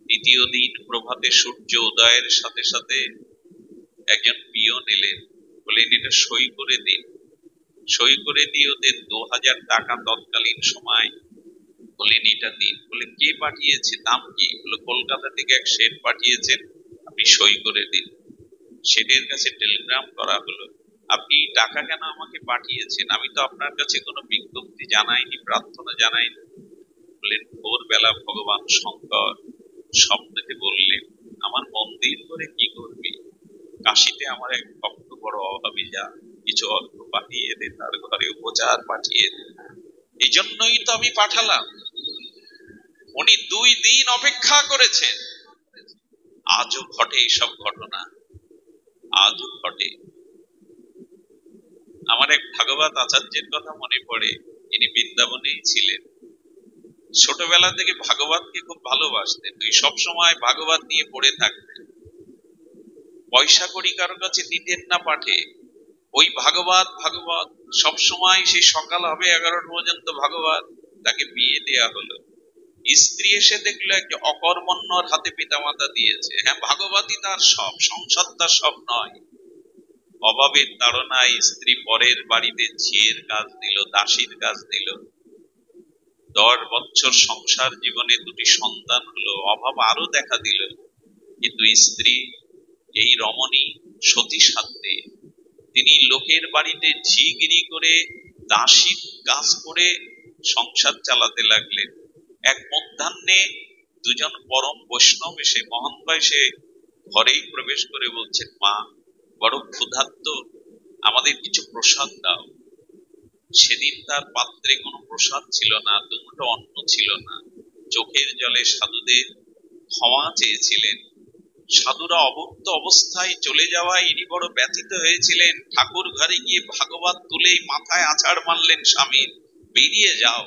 দ্বিতীয় দিন প্রভাতে সূর্য উদয়ের সাথে সাথে একজন পিয়ন এলেন, বলেন, এটা সই করে দিন। সই করে দিয়ে ওদের 2000 টাকা তৎকালীন সময়। বলেন, এটা দিন। বলে, কে পাঠিয়েছে, নাম কি? বলে, কলকাতা থেকে এক শেঠ পাঠিয়েছেন, আপনি সই করে দিন। শেঠের কাছে টেলিগ্রাম করা হলো, আপনি টাকা কেন আমাকে পাঠিয়েছেন? আমি তো আপনার কাছে কোনো বিজ্ঞপ্তি জানাইনি, প্রার্থনা জানাইনি। বললেন ভোরবেলা ভগবান শঙ্কর স্বপ্নেতে বললেন, আমার মন্দির করে কি করবি? কাশিতে আমার এক ভক্ত বড় অভাবী, যা কিছু অর্থ পাঠিয়ে দে, তার ঘরে উপচার পাঠিয়ে দে। এই জন্যই তো আমি পাঠালাম। উনি 2 দিন অপেক্ষা করেছেন। আজও ঘটে এইসব ঘটনা, আজও ঘটে। আমার এক ভাগবত আচার্যের কথা মনে পড়ে, ইনি বৃন্দাবনেই ছিলেন। ছোটবেলা থেকে ভাগবতকে খুব ভালোবাসতেন, তুই সবসময় ভাগবত নিয়ে পড়ে থাকতেন। পয়সা কড়ি কারো কাছে দিতেন না পাঠে, ওই ভাগবত ভাগবত সবসময়। সেই সকাল হবে 11টা পর্যন্ত ভাগবত। তাকে বিয়ে দেয়া হলো, স্ত্রী এসে দেখলো একটা অকর্মণ্যর হাতে পিতামাতা দিয়েছে। হ্যাঁ, ভাগবতই তার সব, সংসার তার সব নয়। অভাবের তাড়নায় স্ত্রী পরের বাড়িতে ঝিয়ের কাজ দিল, দাসীর কাজ দিল। 10 বছর সংসার জীবনে 2টি সন্তান হলো, অভাব আরো দেখা দিল। কিন্তু স্ত্রী এই রমণী সতী সাধ্যে তিনি লোকের বাড়িতে ঝিগিরি করে দাসীর কাজ করে সংসার চালাতে লাগলেন। এক মধ্যাহ্নে 2 জন পরম বৈষ্ণব এসে, মহন্ত এসে ঘরেই প্রবেশ করে বলছেন, মা বড় ক্ষুধার্ত, আমাদের কিছু প্রসাদ দাও। সেদিন তার পাত্রে কোনো প্রসাদ ছিল না, 2 মুঠো অন্ন ছিল না। চোখের জলে সাধুদের ক্ষমা চেয়েছিলেন। সাধুরা অভুক্ত অবস্থায় চলে যাওয়ায় ইনি বড় ব্যথিত হয়েছিলেন। ঠাকুর ঘরে গিয়ে ভাগবত তুলেই মাথায় আছাড় মারলেন স্বামীর, বেরিয়ে যাও,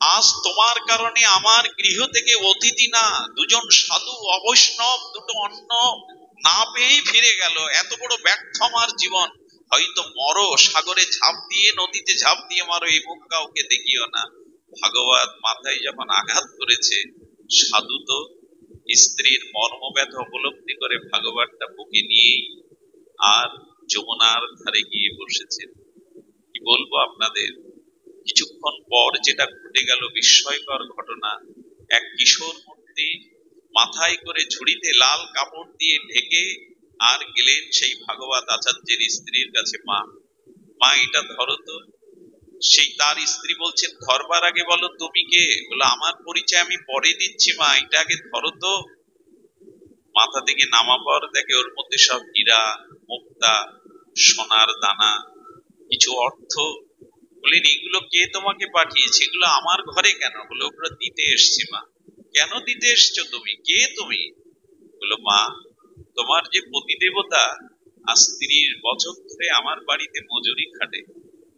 আজ তোমার কারণে আমার গৃহ থেকে অতিথি না 2 জন সাধু অবৈষ্ণব 2টো অন্ন না পেয়েই ফিরে গেল। এত বড় ব্যর্থ আমার জীবন। হয়তো মরো, সাগরে ঝাঁপ দিয়ে, নদীতে ঝাঁপ দিয়ে মারো, এই মুখ কাউকে দেখিও না। ভাগবত মাথায় যখন আঘাত করেছে, সাধু তো স্ত্রীর মর্মব্যথা উপলব্ধি করে ভাগবতটা বুকে নিয়ে আর যমুনার ধারে গিয়ে বসেছেন। কি বলবো আপনাদের, কিছুক্ষণ পর যেটা ঘটে গেল বিস্ময়কর ঘটনা। এক কিশোর মূর্তি মাথায় করে ঝুড়িতে লাল কাপড় দিয়ে ঢেকে আর গেলেন সেই ভাগবত আচার্যের স্ত্রীর কাছে। মা মা এটা ধরো তো। সেই তার স্ত্রী বলছেন, ধরবার আগে বলো তুমি কে? বলো, আমার পরিচয় আমি পরে দিচ্ছি মা, এটা আগে ধরো তো। মাথা থেকে নামা পর দেখে ওর মধ্যে সব হীরা, মুক্তা, সোনার দানা, কিছু অর্থ। বলেন, এগুলো কে তোমাকে পাঠিয়েছে? এগুলো আমার ঘরে কেন? বলে, ওগুলো দিতে এসছি মা। কেন দিতে এসছো তুমি? কে তুমি? বলো, মা তোমার যে পতি দেবতা আজ 30 বছর ধরে আমার বাড়িতে মজুরি খাটে,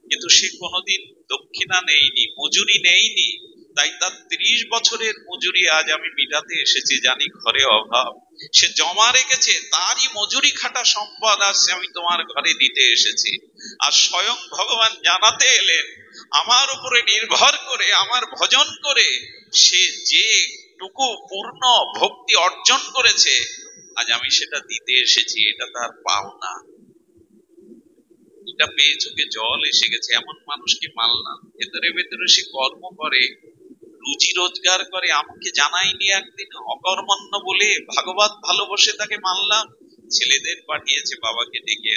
কিন্তু সে কোনোদিন দক্ষিণা নেইনি, মজুরি নেইনি। তাই তার 30 বছরের মজুরি আজ আমি মিটাতে এসেছি। জানি ঘরে অভাব, সে জমা রেখেছে, তারই মজুরি খাটা সম্পদ আজ আমি তোমার ঘরে দিতে এসেছি। আর স্বয়ং ভগবান জানাতে এলেন, আমার উপরে নির্ভর করে, আমার ভজন করে সে যেটুকু পূর্ণ ভক্তি অর্জন করেছে, আজ আমি সেটা দিতে এসেছি। এটা তার পাওনা। এটা পেয়ে চোখে জল এসে গেছে। এমন মানুষকে মারলাম, ভেতরে ভেতরে সে কর্ম করে, রুজি রোজগার করে, আমাকে জানাইনি একদিন, অকর্মণ্য বলে ভাগবত ভালোবসে তাকে মানলাম। ছেলেদের পাঠিয়েছে, বাবাকে ডেকে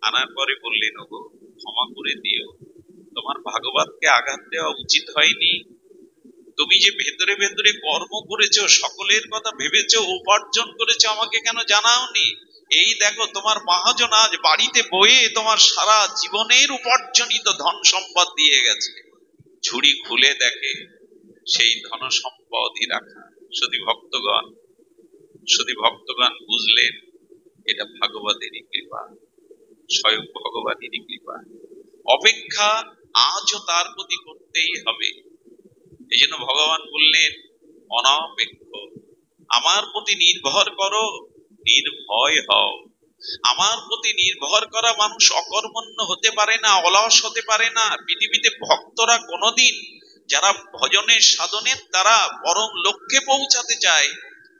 আনার পরে বললেন, ওগো ক্ষমা করে দিও, তোমার ভাগবতকে আঘাত দেওয়া উচিত হয়নি। তুমি যে ভেতরে ভেতরে কর্ম করেছো, সকলের কথা ভেবেছো, উপার্জন করেছো, আমাকে কেন জানাওনি? এই দেখো তোমার মহাজন আজ বাড়িতে বয়ে তোমার সারা জীবনের উপার্জনিত ধন সম্পদ দিয়ে গেছে। ঝুড়ি খুলে দেখে সেই ধন সম্পদই রাখা। শুধু ভক্তগণ বুঝলেন এটা ভাগবতেরই কৃপা, স্বয়ং ভগবানেরই কৃপা। অপেক্ষা আজও তার প্রতি করতেই হবে। এই জন্য ভগবান বললেন, অনপেক্ষ, আমার প্রতি নির্ভর করো, নির্ভয় হও। আমার প্রতি নির্ভর করা মানুষ অকর্মণ্য হতে পারে না, অলস হতে পারে না। পৃথিবীতে ভক্তরা কোনোদিন, যারা ভজনের সাধনের দ্বারা পরম লক্ষ্যে পৌঁছাতে চায়,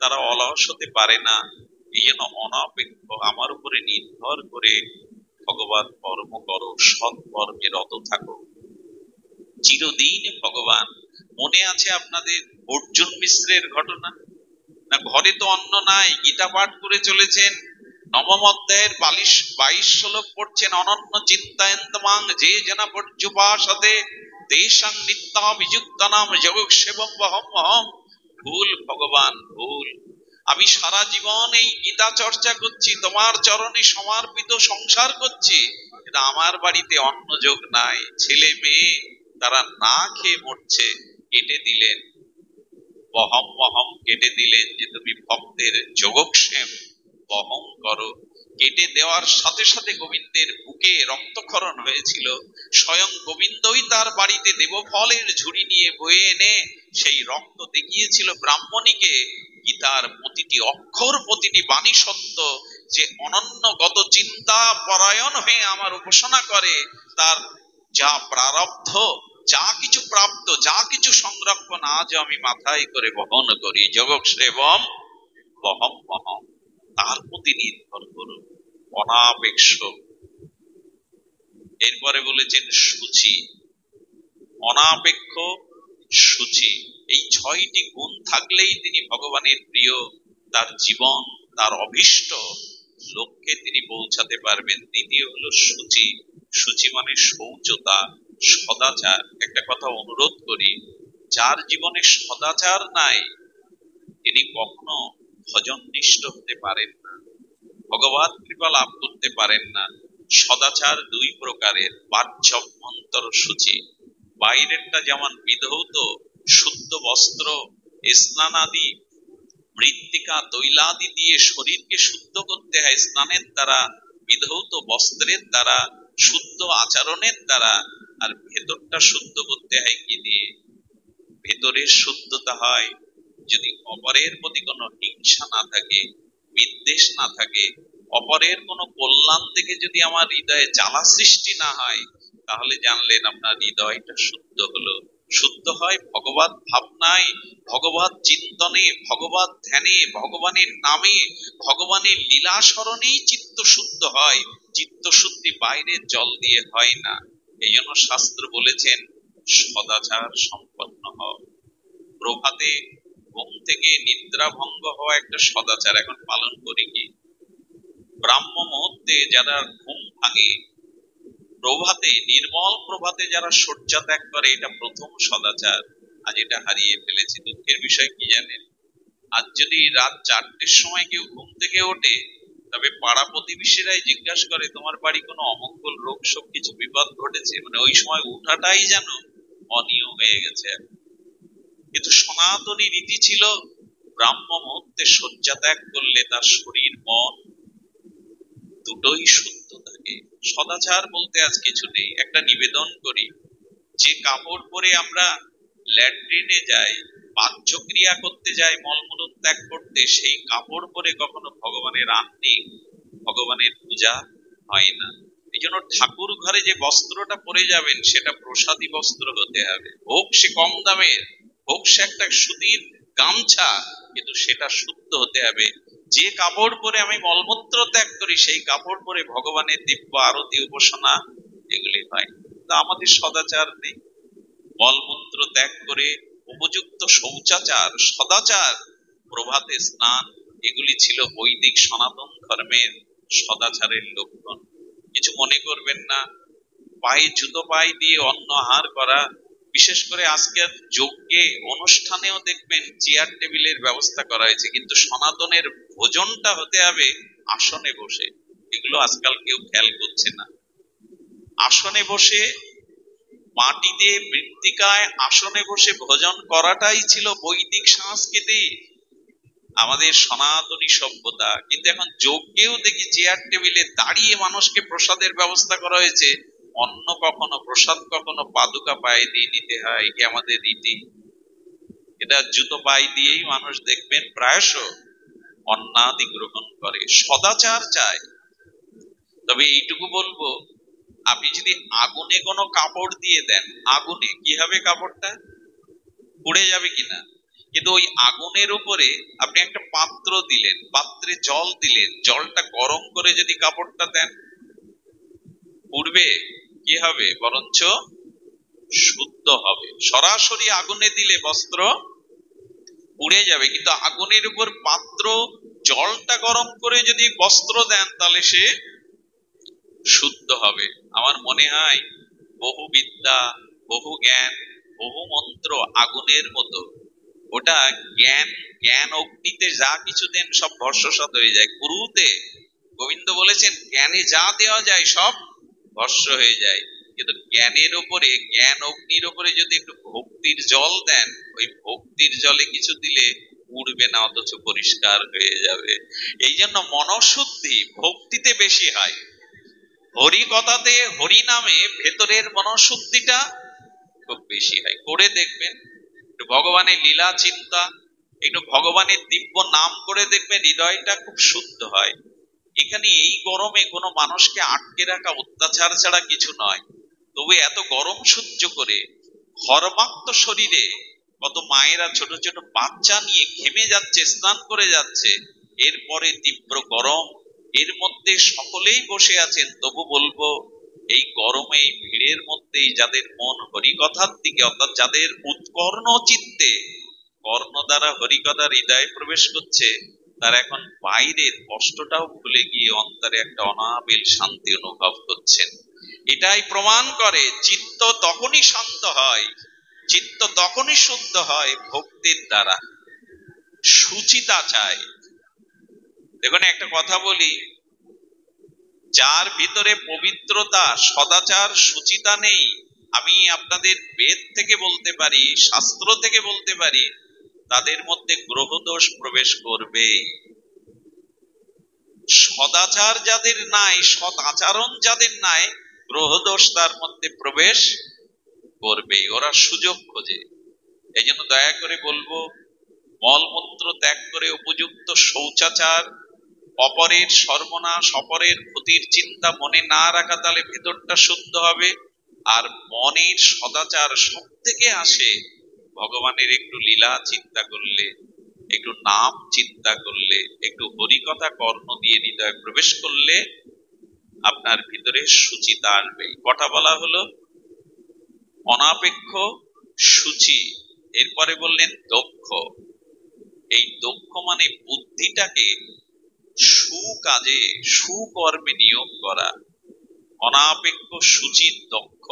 তারা অলস হতে পারে না। এই জন্য অনপেক্ষ, আমার উপরে নির্ভর করে ভগবান কর্ম করো, সৎ কর্মে রত থাকো। চিরদিন ভগবান। মনে আছে আপনাদের অর্জুন মিশ্রের ঘটনা না? ঘরে তো অন্ন নাই, গীতা পাঠ করে চলেছেন, 9ম অধ্যায়ের 22 শ্লোক পড়ছেন, অনন্য চিন্তায়ন্তমাং যে জনা পর্যুপাসতে তেষাং নিত্যাভিযুক্তানাম যোগক্ষেমং বহম অহম। ভুল ভগবান, ভুল। আমি সারা জীবন এই গীতা চর্চা করছি, তোমার চরণে সমর্পিত সংসার করছি, কিন্তু আমার বাড়িতে অন্ন যোগ নাই। ছেলে মেয়ে তারা না খেয়ে মরছে। কেটে দিলেন বহম বহম, কেটে দিলেন যে তুমি ভক্তের যোগক্ষেম বহম করো। কেটে দেওয়ার সাথে সাথে গোবিন্দের বুকে রক্তক্ষরণ হয়েছিল। স্বয়ং গোবিন্দই তার বাড়িতে দেবফলের ঝুড়ি নিয়ে বয়ে এনে সেই রক্ত দেখিয়েছিল ব্রাহ্মণীকে। গীতার প্রতিটি অক্ষর, প্রতিটি বাণী সত্য। যে অনন্যগত চিন্তা পরায়ণ হয়ে আমার উপাসনা করে, তার যা প্রারব্ধ, যা কিছু প্রাপ্ত, যা কিছু সংরক্ষণ আজ আমি মাথায় করে বহন করি। যোগক্ষেমম বহম বহম, তার প্রতি নির্ভর করুন, অনাপেক্ষ। এরপরে বলেছেন শুচি, অনাপেক্ষ শুচি। এই 6টি গুণ থাকলেই তিনি ভগবানের প্রিয়। তার জীবন, তার অভীষ্ট লক্ষ্যে তিনি পৌঁছাতে পারবেন। দ্বিতীয় হলো শুচি। শুচি মানে শৌচতা, সদাচার। একটা কথা অনুরোধ করি, যার জীবনে সদাচার নাই তিনি কখনো ভজন নিষ্ঠ হতে পারেন না, ভগবত কৃপা লাভ করতে পারেন না। সদাচার 2 প্রকারের, বাহ্যম অন্তর শুচি। বাইরেরটা যেমন বিধৌত শুদ্ধ বস্ত্র, স্নানাদি, মৃত্তিকা তৈলাদি দিয়ে শরীরকে শুদ্ধ করতে হয় স্নানের দ্বারা, বিধৌত বস্ত্রের দ্বারা, শুদ্ধ আচরণের দ্বারা। আর ভেতরটা শুদ্ধ করতে হয় কি দিয়ে? ভেতরের শুদ্ধতা হয় যদি অপরের প্রতি কোনো হিংসা না থাকে, বিদ্বেষ না থাকে, অপরের কোনো কল্যাণ থেকে যদি আমার হৃদয়ে জ্বালা সৃষ্টি না হয়, তাহলে জানলেন আপনার হৃদয়টা শুদ্ধ হলো। শুদ্ধ হয় ভগবত ভাবনায়, ভগবত চিন্তনে, ভগবত ধ্যানে, ভগবানের নামে, ভগবানের লীলা স্মরণেই চিত্ত শুদ্ধ হয়। চিত্ত শুদ্ধি বাইরের জল দিয়ে হয় না। এই জন্য শাস্ত্র বলেছেন সদাচার সম্পন্ন হও। প্রভাতে ঘুম থেকে নিদ্রা ভঙ্গ হওয়া একটা সদাচার, এখন পালন করি কি? ব্রাহ্ম মুহূর্তে যারা ঘুম ভাঙে, প্রভাতে, নির্মল প্রভাতে যারা শয্যা ত্যাগ করে, এটা প্রথম সদাচার। আজ এটা হারিয়ে ফেলেছি। দুঃখের বিষয় কি জানেন? আজ যদি রাত 4টের সময় কেউ ঘুম থেকে ওঠে, তবে পাড়া প্রতিবেশীরাই জিজ্ঞাসা করে তোমার বাড়ি কোনো অমঙ্গল, রোগ শোক, কিছু বিপদ ঘটেছে? মানে ওই সময় উঠাটাই যেন অনিয়ম হয়ে গেছে। কিন্তু সনাতনী রীতি ছিল ব্রাহ্ম মুহূর্তে শয্যা ত্যাগ করলে তার শরীর মন দুটোই শুদ্ধ থাকে। সদাচার বলতে আজ কিছু নেই। একটা নিবেদন করি, যে কাপড় পরে আমরা ল্যাট্রিনে যাই, পাঞ্চক্রিয়া করতে যাই, মলমূল ত্যাগ করতে, সেই কাপড় পরে কখনো ভগবানের আননি, ভগবানের পূজা হয় না। এই জন্য ঠাকুর ঘরে যে বস্ত্রটা পরে যাবেন সেটা প্রসাদী বস্ত্র হতে হবে। হোক সে কম দামের, হোক সে একটা সুতির গামছা, কিন্তু সেটা শুদ্ধ হতে হবে। যে কাপড় পরে আমি মলমূত্র ত্যাগ করি, সেই কাপড় পরে ভগবানের দিব্য আরতি, উপাসনা এগুলি হয়। তা আমাদের সদাচার নেই। মলমূত্র ত্যাগ করে উপযুক্ত শৌচাচার, সদাচার, প্রভাতে স্নান, এগুলি ছিল বৈদিক সনাতন ধর্মের সদাচারের লক্ষণ। কিছু মনে করবেন না। পায়ে জুতো পায়ে দিয়ে অন্ন আহার করা, বিশেষ করে আজকের যজ্ঞে অনুষ্ঠানেও দেখবেন চেয়ার টেবিলের ব্যবস্থা করা হয়েছে, কিন্তু সনাতনের ভোজনটা হতে হবে আসনে বসে। এগুলো আজকাল কেউ খেয়াল করছে না। আসনে বসে, মাটিতে মৃত্তিকায় আসনে বসে ভোজন করাটাই ছিল বৈদিক সংস্কৃতি, আমাদের সনাতনী সভ্যতা। কিন্তু এখন যজ্ঞেও দেখি চেয়ার টেবিলে দাঁড়িয়ে মানুষকে প্রসাদের ব্যবস্থা করা হয়েছে। অন্ন কখনো, প্রসাদ কখনো পাদুকা পায়ে দিয়ে নিতে হয়, এটি আমাদের রীতি। এটা জুতো পায়ে দিয়েই মানুষ দেখবেন প্রায়শ অন্নাদি গ্রহণ করে। সদাচার চায়। তবে এইটুকু বলবো, আপনি যদি আগুনে কোনো কাপড় দিয়ে দেন, আগুনে কি হবে? কাপড়টা পুড়ে যাবে কিনা? কিন্তু ওই আগুনের উপরে আপনি একটা পাত্র দিলেন, পাত্রে জল দিলেন, জলটা গরম করে যদি কাপড়টা দেন, পুড়বে? কি হবে? বরঞ্চ শুদ্ধ হবে। সরাসরি আগুনে দিলে বস্ত্র পুড়ে যাবে, কিন্তু আগুনের উপর পাত্র, জলটা গরম করে যদি বস্ত্র দেন, তাহলে সে শুদ্ধ হবে। আমার মনে হয় বহু বিদ্যা, বহু জ্ঞান, বহু মন্ত্র আগুনের মতো। ওটা জ্ঞান, জ্ঞান অগ্নিতে যা কিছু দেন সব ভস্মসাৎ হয়ে যায়। গুরুতে গোবিন্দ বলেছেন জ্ঞানে যা দেওয়া যায় সব ভস্ম হয়ে যায়, কিন্তু জ্ঞানের উপরে, জ্ঞান অগ্নির উপরে যদি একটু ভক্তির জল দেন, ওই ভক্তির জলে কিছু দিলে উড়বে না, অথচ পরিষ্কার হয়ে যাবে। এই জন্য মনশুদ্ধি ভক্তিতে বেশি হয়। হরি কথাতে, হরি নামে ভেতরের মনশুদ্ধিটা খুব বেশি হয়। করে দেখবেন, একটু ভগবানের লীলা চিন্তা, একটু ভগবানের দিব্য নাম করে দেখবেন, হৃদয়টা খুব শুদ্ধ হয়। এখানে এই গরমে কোনো মানুষকে আটকে রাখা অত্যাচার ছাড়া কিছু নয়। তবে এত গরম সহ্য করে ঘর্মাক্ত শরীরে কত মায়েরা ছোট ছোট বাচ্চা নিয়ে ঘেমে যাচ্ছে, স্নান করে যাচ্ছে, এরপরে তীব্র গরম, এর মধ্যে সকলেই বসে আছেন। তবু বলবো, এই গরমে, এই ভিড়ের মধ্যেই যাদের মন হরিকথার দিকে, অর্থাৎ যাদের উৎকর্ণ চিত্তে কর্ণ দ্বারা হরিকথা হৃদয়ে প্রবেশ করছে, তারা এখন বাইরের কষ্টটাও ভুলে গিয়ে অন্তরে একটা অনাবিল শান্তি অনুভব করছেন। এটাই প্রমাণ করে চিত্ত তখনই শান্ত হয়, চিত্ত তখনই শুদ্ধ হয় ভক্তির দ্বারা। সুচিতা চাই। দেখুন একটা কথা বলি, যার ভিতরে পবিত্রতা, সদাচার, সুচিতা নেই, আমি আপনাদের বেদ থেকে বলতে পারি, শাস্ত্র থেকে বলতে পারি, তাদের মধ্যে গ্রহদোষ প্রবেশ করবে। সদাচার যাদের নাই, সৎ আচরণ যাদের নাই, গ্রহদোষ তার মধ্যে প্রবেশ করবে। ওরা সুযোগ খোঁজে। এই জন্য দয়া করে বলবো, মলমূত্র ত্যাগ করে উপযুক্ত শৌচাচার, অপরের সর্বনাশ, অপরের ক্ষতির চিন্তা মনে না রাখা, তাহলে ভেতরটা শুদ্ধ হবে। আর মনের সদাচার সব থেকে আসে ভগবানের একটু লীলা চিন্তা করলে, একটু নাম চিন্তা করলে, একটু হরিকথা কর্ণ দিয়ে হৃদয়ে প্রবেশ করলে আপনার ভিতরে সুচিতা আসবে। কটা বলা হলো? অনাপেক্ষ, সুচি, এরপরে বললেন দক্ষ। এই দক্ষ মানে বুদ্ধিটাকে সুকাজে, সুকর্মে নিয়োগ করা। অনাপেক্ষ, সুচি, দক্ষ।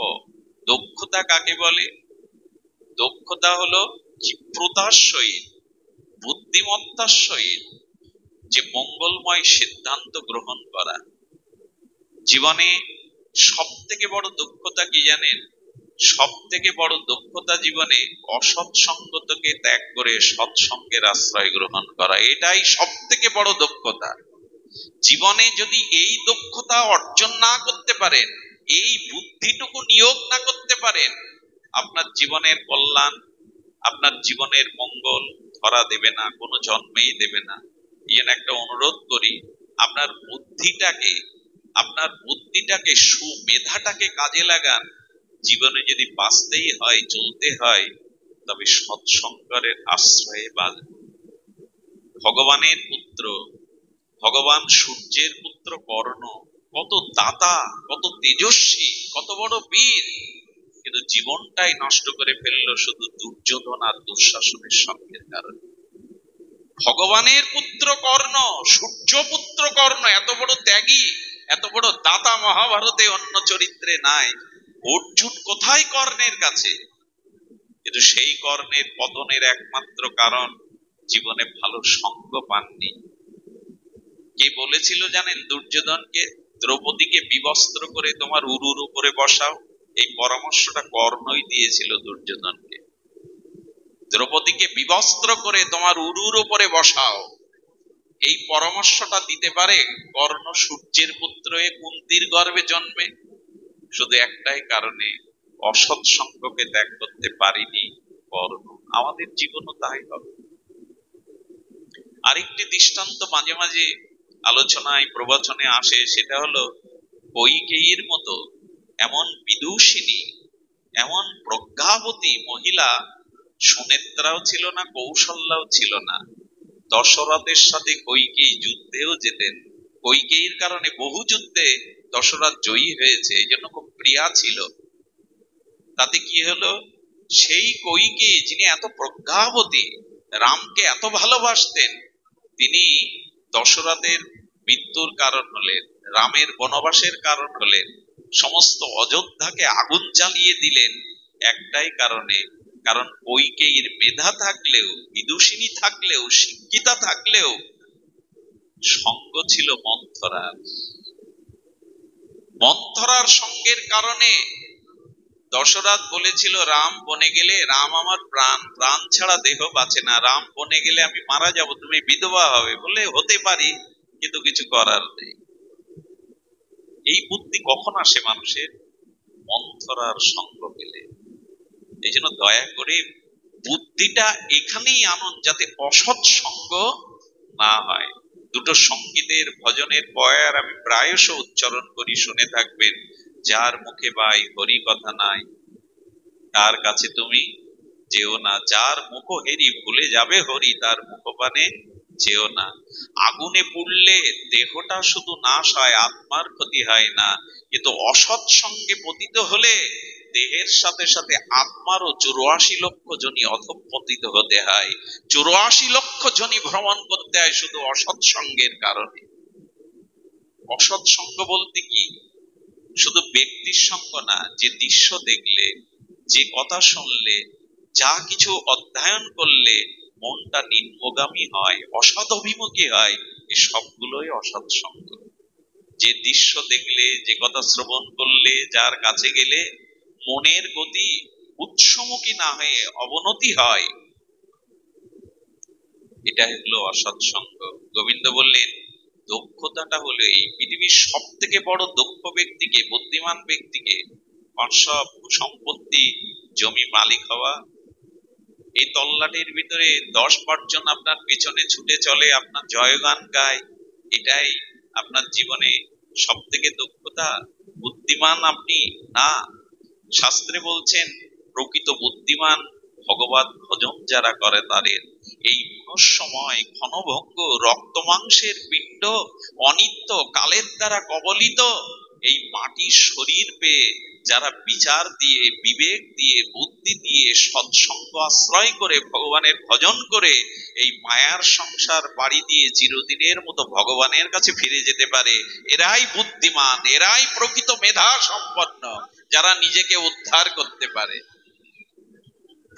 দক্ষতা কাকে বলে? দক্ষতা হলো ক্ষিপ্রতার সহিত, বুদ্ধিমত্তার সহিত যে মঙ্গলময় সিদ্ধান্ত গ্রহণ করা। জীবনে সব থেকে বড় দক্ষতা কি জানেন? সব থেকে বড় দক্ষতা জীবনে অসৎসঙ্গকে ত্যাগ করে সৎসঙ্গের আশ্রয় গ্রহণ করা। এটাই সব থেকে বড় দক্ষতা। জীবনে যদি এই দক্ষতা অর্জন না করতে পারেন, এই বুদ্ধিটুকু নিয়োগ না করতে পারেন, আপনার জীবনের কল্যাণ, আপনার জীবনের মঙ্গল ধরা দেবে না, কোনো জন্মেই দেবে না। এই জন্য একটা অনুরোধ করি, আপনার বুদ্ধিটাকে, সুমেধাটাকে কাজে লাগান। জীবনে যদি বাঁচতেই হয়, চলতে হয়, তবে সৎসঙ্গের আশ্রয়ে বাঁচবেন। ভগবানের পুত্র, ভগবান সূর্যের পুত্র কর্ণ, কত দাতা, কত তেজস্বী, কত বড় বীর, কিন্তু জীবনটাই নষ্ট করে ফেললো শুধু দুর্যোধন আর দুঃশাসনের সঙ্গের কারণে। ভগবানের পুত্র কর্ণ, সূর্য পুত্র কর্ণ, এত বড় ত্যাগী, এত বড় দাতা মহাভারতে অন্য চরিত্রে নাই। অর্জুন কোথায় কর্ণের কাছে? কিন্তু সেই কর্ণের পতনের একমাত্র কারণ জীবনে ভালো সঙ্গ পাননি। কে বলেছিল জানেন দুর্যোধনকে? দ্রৌপদীকে বিবস্ত্র করে তোমার উরুর উপরে বসাও। এই পরামর্শটা কর্ণই দিয়েছিল দুর্যোধনকে। দ্রৌপদীকে বিবস্ত্র করে তোমার উরুর উপরে বসাও, এই পরামর্শটা দিতে পারে কর্ণ? সূর্যের পুত্র হয়ে কুন্তির গর্ভে জন্মে শুধু একটাই কারণে, অসৎ সঙ্গকে ত্যাগ করতে পারিনি কর্ণ। আমাদের জীবনও তাই হবে। আরেকটি দৃষ্টান্ত মাঝে মাঝে আলোচনায়, প্রবচনে আসে, সেটা হলো কৈকেয়ীর মতো এমন বিদুষিনী, এমন প্রজ্ঞাবতী মহিলা সুনেত্রাও ছিল না, কৌশল্যাও ছিল না। দশরথের সাথে কৈকেয়ী যুদ্ধেও যেতেন। কৈকেয়ীর কারণে বহু যুদ্ধে দশরথ জয়ী হয়েছে, এই জন্য খুব প্রিয়া ছিল। তাতে কি হলো? সেই কৈকেয়ী যিনি এত প্রজ্ঞাবতী, রামকে এত ভালোবাসতেন, তিনি দশরথের মৃত্যুর কারণ হলেন, রামের বনবাসের কারণ হলেন, সমস্ত অযোধ্যাকে আগুন জ্বালিয়ে দিলেন। একটাই কারণে, কারণ কৈকেয়ীর মেধা থাকলেও, বিদুষিনী থাকলেও, শিক্ষিতা থাকলেও সঙ্গ ছিল মন্থরার। মন্থরার সঙ্গের কারণে দশরথ বলেছিল রাম বনে গেলে, রাম আমার প্রাণ, প্রাণ ছাড়া দেহ বাঁচে না, রাম বনে গেলে আমি মারা যাব, তুমি বিধবা হবে। বলে হতে পারি, কিন্তু কিছু করার নেই। এই বুদ্ধি কখন আসে মানুষের? মন্থরার সঙ্গ পেলে। এই জন্য দয়া করে বুদ্ধিটা এখানেই আনুন, যাতে অসৎ সঙ্গ না হয়। দুটো সঙ্গীতের ভজনের বয়ার আমি প্রায়শ উচ্চারণ করি, শুনে থাকবেন। যার মুখে বাই হরি কথা নাই, তার কাছে তুমি যেও না। যার মুখ হেরি ভুলে যাবে হরি, তার মুখপানে যেও না। আগুনে পুড়লে দেহটা শুধু নাশ হয়, আত্মার ক্ষতি হয় না, কিন্তু অসৎ সঙ্গে পতিত হলে দেহের সাথে সাথে আত্মারও 84 লক্ষ জনি অধঃপতিত হতে হয়। 84 লক্ষ জনি ভ্রমণ করতে হয় শুধু অসৎ সঙ্গের কারণে। অসৎ সঙ্গ বলতে কি? শুধু ব্যক্তির সঙ্গ না, যে দৃশ্য দেখলে, যে কথা শুনলে, যা কিছু অধ্যয়ন করলে মনটা নিম্নগামী হয়, অসৎ অভিমুখী হয়, এই সবগুলোই অসৎ সঙ্গ। যে দৃশ্য দেখলে, যে কথা শ্রবণ করলে, যার কাছে গেলে মনের গতি উৎসমুখী না হয়ে অবনতি হয়, এটা হলো অসৎ সঙ্গ। গোবিন্দ বললেন দক্ষতাটা হলো, এই পৃথিবীর সব থেকে বড় দক্ষ ব্যক্তিকে, বুদ্ধিমান ব্যক্তিকে, সব সম্পত্তি জমি মালিক হওয়া। এই তল্লাটের ভিতরে 10 জন আপনার পেছনে ছুটে চলে, আপনার জয়গান গায়, এটাই আপনার জীবনে সব থেকে দক্ষতা? বুদ্ধিমান আপনি না। শাস্ত্রে বলছেন প্রকৃত বুদ্ধিমান ভগবত ভজন যারা করে তাদের। এই মনুষ্যময় ক্ষণভঙ্গ রক্ত মাংসের পিণ্ড, অনিত্য কালের দ্বারা কবলিত এই মাটির শরীর পেয়ে যারা বিচার দিয়ে, বিবেক দিয়ে, বুদ্ধি দিয়ে, সৎসঙ্গ আশ্রয় করে, ভগবানের ভজন করে এই মায়ার সংসার বাড়ি দিয়ে চিরদিনের মতো ভগবানের কাছে ফিরে যেতে পারে, এরাই বুদ্ধিমান, এরাই প্রকৃত মেধা সম্পন্ন, যারা নিজেকে উদ্ধার করতে পারে।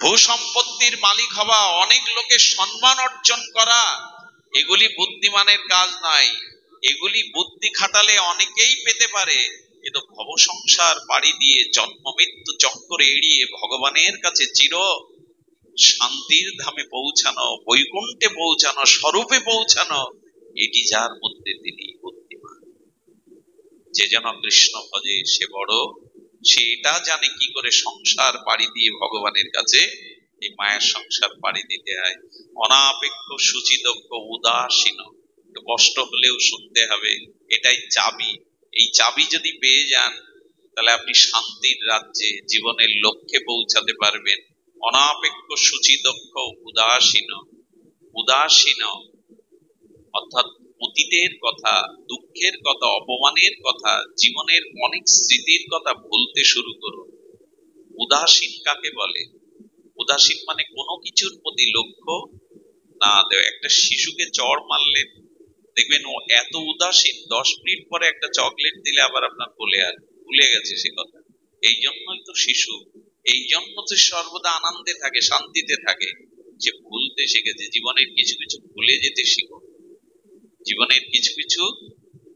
ভূসম্পত্তির মালিক হওয়া, অনেক লোকের সম্মান অর্জন করা, এগুলি বুদ্ধিমানের কাজ নয়। এগুলি বুদ্ধি খাটালে অনেকেই পেতে পারে, কিন্তু ভব সংসার পাড়ি দিয়ে জন্ম মৃত্যু চক্কর এড়িয়ে ভগবানের কাছে চির শান্তির ধামে পৌঁছানো, বৈকুণ্ঠে পৌঁছানো, স্বরূপে পৌঁছানো, এটি যার মধ্যে তিনি বুদ্ধিমান। যে যেন কৃষ্ণ ভজে সে বড়, সে এটা জানে কি করে সংসার পাড়ি দিয়ে ভগবানের কাছে, এই মায়ের সংসার পাড়ি দিতে হয়। অনাপেক্ষ সুচিদক্ষ উদাসীন, কষ্ট হলেও শুনতে হবে, এটাই চাবি। এই চাবি যদি পেয়ে যান, তাহলে আপনি শান্তির রাজ্যে জীবনের লক্ষ্যে পৌঁছাতে পারবেন। অনাপেক্ষ সুচিদক্ষ উদাসীন, উদাসীন অর্থাৎ অতীতের কথা, দুঃখের কথা, অপমানের কথা, জীবনের অনেক স্মৃতির কথা ভুলতে শুরু করুন। উদাসীন কাকে বলে? উদাসীন মানে কোনো কিছুর প্রতি লক্ষ্য না দেওয়া। একটা শিশুকে চড় মারলেন, দেখবেন ও এত উদাসীন, 10 মিনিট পরে একটা চকলেট দিলে আবার আপনার ভুলে গেছে সে কথা। এই জন্যই তো শিশু, এই জন্য তো সর্বদা আনন্দে থাকে, শান্তিতে থাকে, যে ভুলতে শিখেছে। জীবনের কিছু কিছু ভুলে যেতে শিখুন, জীবনের কিছু কিছু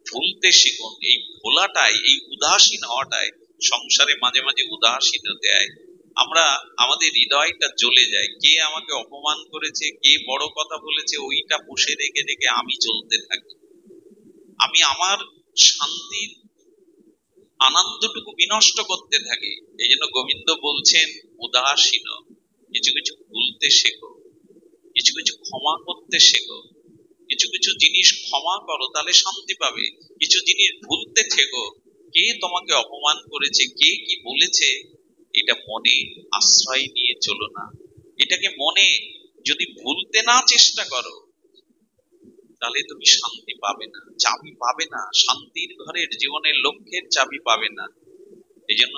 ভুলতে শিখুন। এই ভোলাটাই, এই উদাসীন হওয়াটাই সংসারে মাঝে মাঝে উদাসীন দেয়। আমরা আমাদের হৃদয়টা জ্বলে যায়, কে আমাকে অপমান করেছে, কে বড় কথা বলেছে, ওইটা পুষে রেখে রেখে আমি চলতে থাকি। আমি আমার শান্তির আনন্দটুকু বিনষ্ট করতে থাকি। এই জন্য গোবিন্দ বলছেন উদাসীন। কিছু কিছু ভুলতে শেখো, কিছু কিছু ক্ষমা করতে শেখো, কিছু কিছু জিনিস ক্ষমা করো, তাহলে শান্তি পাবে। কিছু জিনিস ভুলতে শেখো। কে তোমাকে অপমান করেছে, কে কি বলেছে, এটা মনে আশ্রয় নিয়ে চলো না। এটাকে মনে যদি ভুলতে না চেষ্টা করো, তাহলে তুমি শান্তি পাবে না, চাবি পাবে না, শান্তির ঘরের জীবনের লক্ষ্যের চাবি পাবে না। এই জন্য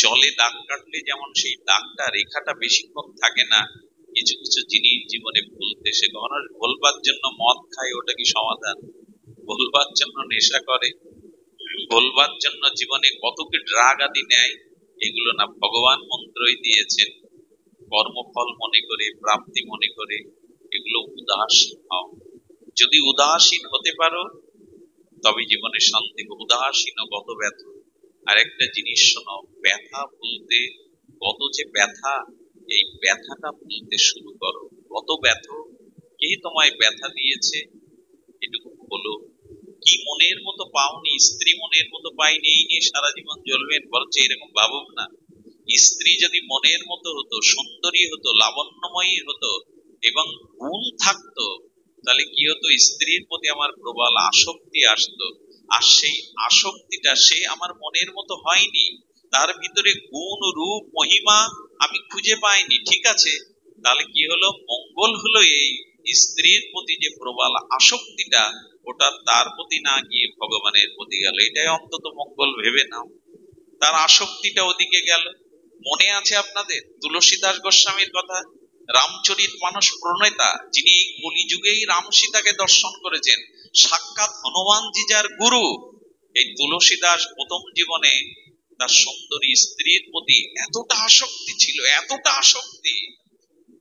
জলে দাগ কাটলে যেমন সেই দাগটা, রেখাটা বেশিক্ষণ থাকে না, কিছু কিছু জিনিস জীবনে ভুলতে শেখো। মানুষ ভুলবার জন্য মদ খায়, ওটা কি সমাধান? ভুলবার জন্য নেশা করে, ভুলবার জন্য জীবনে কত কি ড্রাগ আদি নেয়, এগুলো না, ভগবান মন্ত্রই দিয়েছেন, কর্মফল মনে করে, প্রাপ্তি মনে করে। এগুলো উদাসীন হও। যদি উদাসীন হতে পারো তবে জীবনে শান্তি। উদাসীন গত ব্যথা। আর একটা জিনিস শোনো, ব্যথা ভুলতে, গত যে ব্যথা, এই ব্যথাটা ভুলতে শুরু করো। গত ব্যথা, কে তোমায় ব্যথা দিয়েছে এটুকু বলো। কি মনের মতো পাওনি, স্ত্রী মনের মতো পাইনি, এই নিয়ে সারা জীবন জ্বলবেন? বরঞ্চ এরকম ভাবুক না, স্ত্রী যদি মনের মতো হতো, সুন্দরী হতো, লাবণ্যময়ী হতো এবং গুণ থাকতো, তাহলে কি হতো? স্ত্রীর প্রতি আমার প্রবল আসক্তি আসতো। আর সেই আসক্তিটা সে আমার মনের মতো হয়নি, তার ভিতরে গুণ, রূপ, মহিমা আমি খুঁজে পাইনি। ঠিক আছে, তাহলে কি হলো? মঙ্গল হলো এই স্ত্রীর প্রতি যে প্রবল আসক্তিটা, ওটা তার প্রতি না গিয়ে ভগবানের প্রতি গেল। এটাই অন্তত মঙ্গল ভেবে নাও। তার আসক্তিটা ওদিকে গেল। মনে আছে আপনাদের তুলসীদাস গোস্বামীর কথা? রামচরিত মানস প্রণেতা, যিনি এই কলিযুগেই রাম সীতাকে দর্শন করেছেন, সাক্ষাৎ হনুমানজি যার গুরু, এই তুলসীদাস প্রথম জীবনে তার সুন্দরী স্ত্রীর প্রতি এতটা আসক্তি ছিল, এতটা আসক্তি,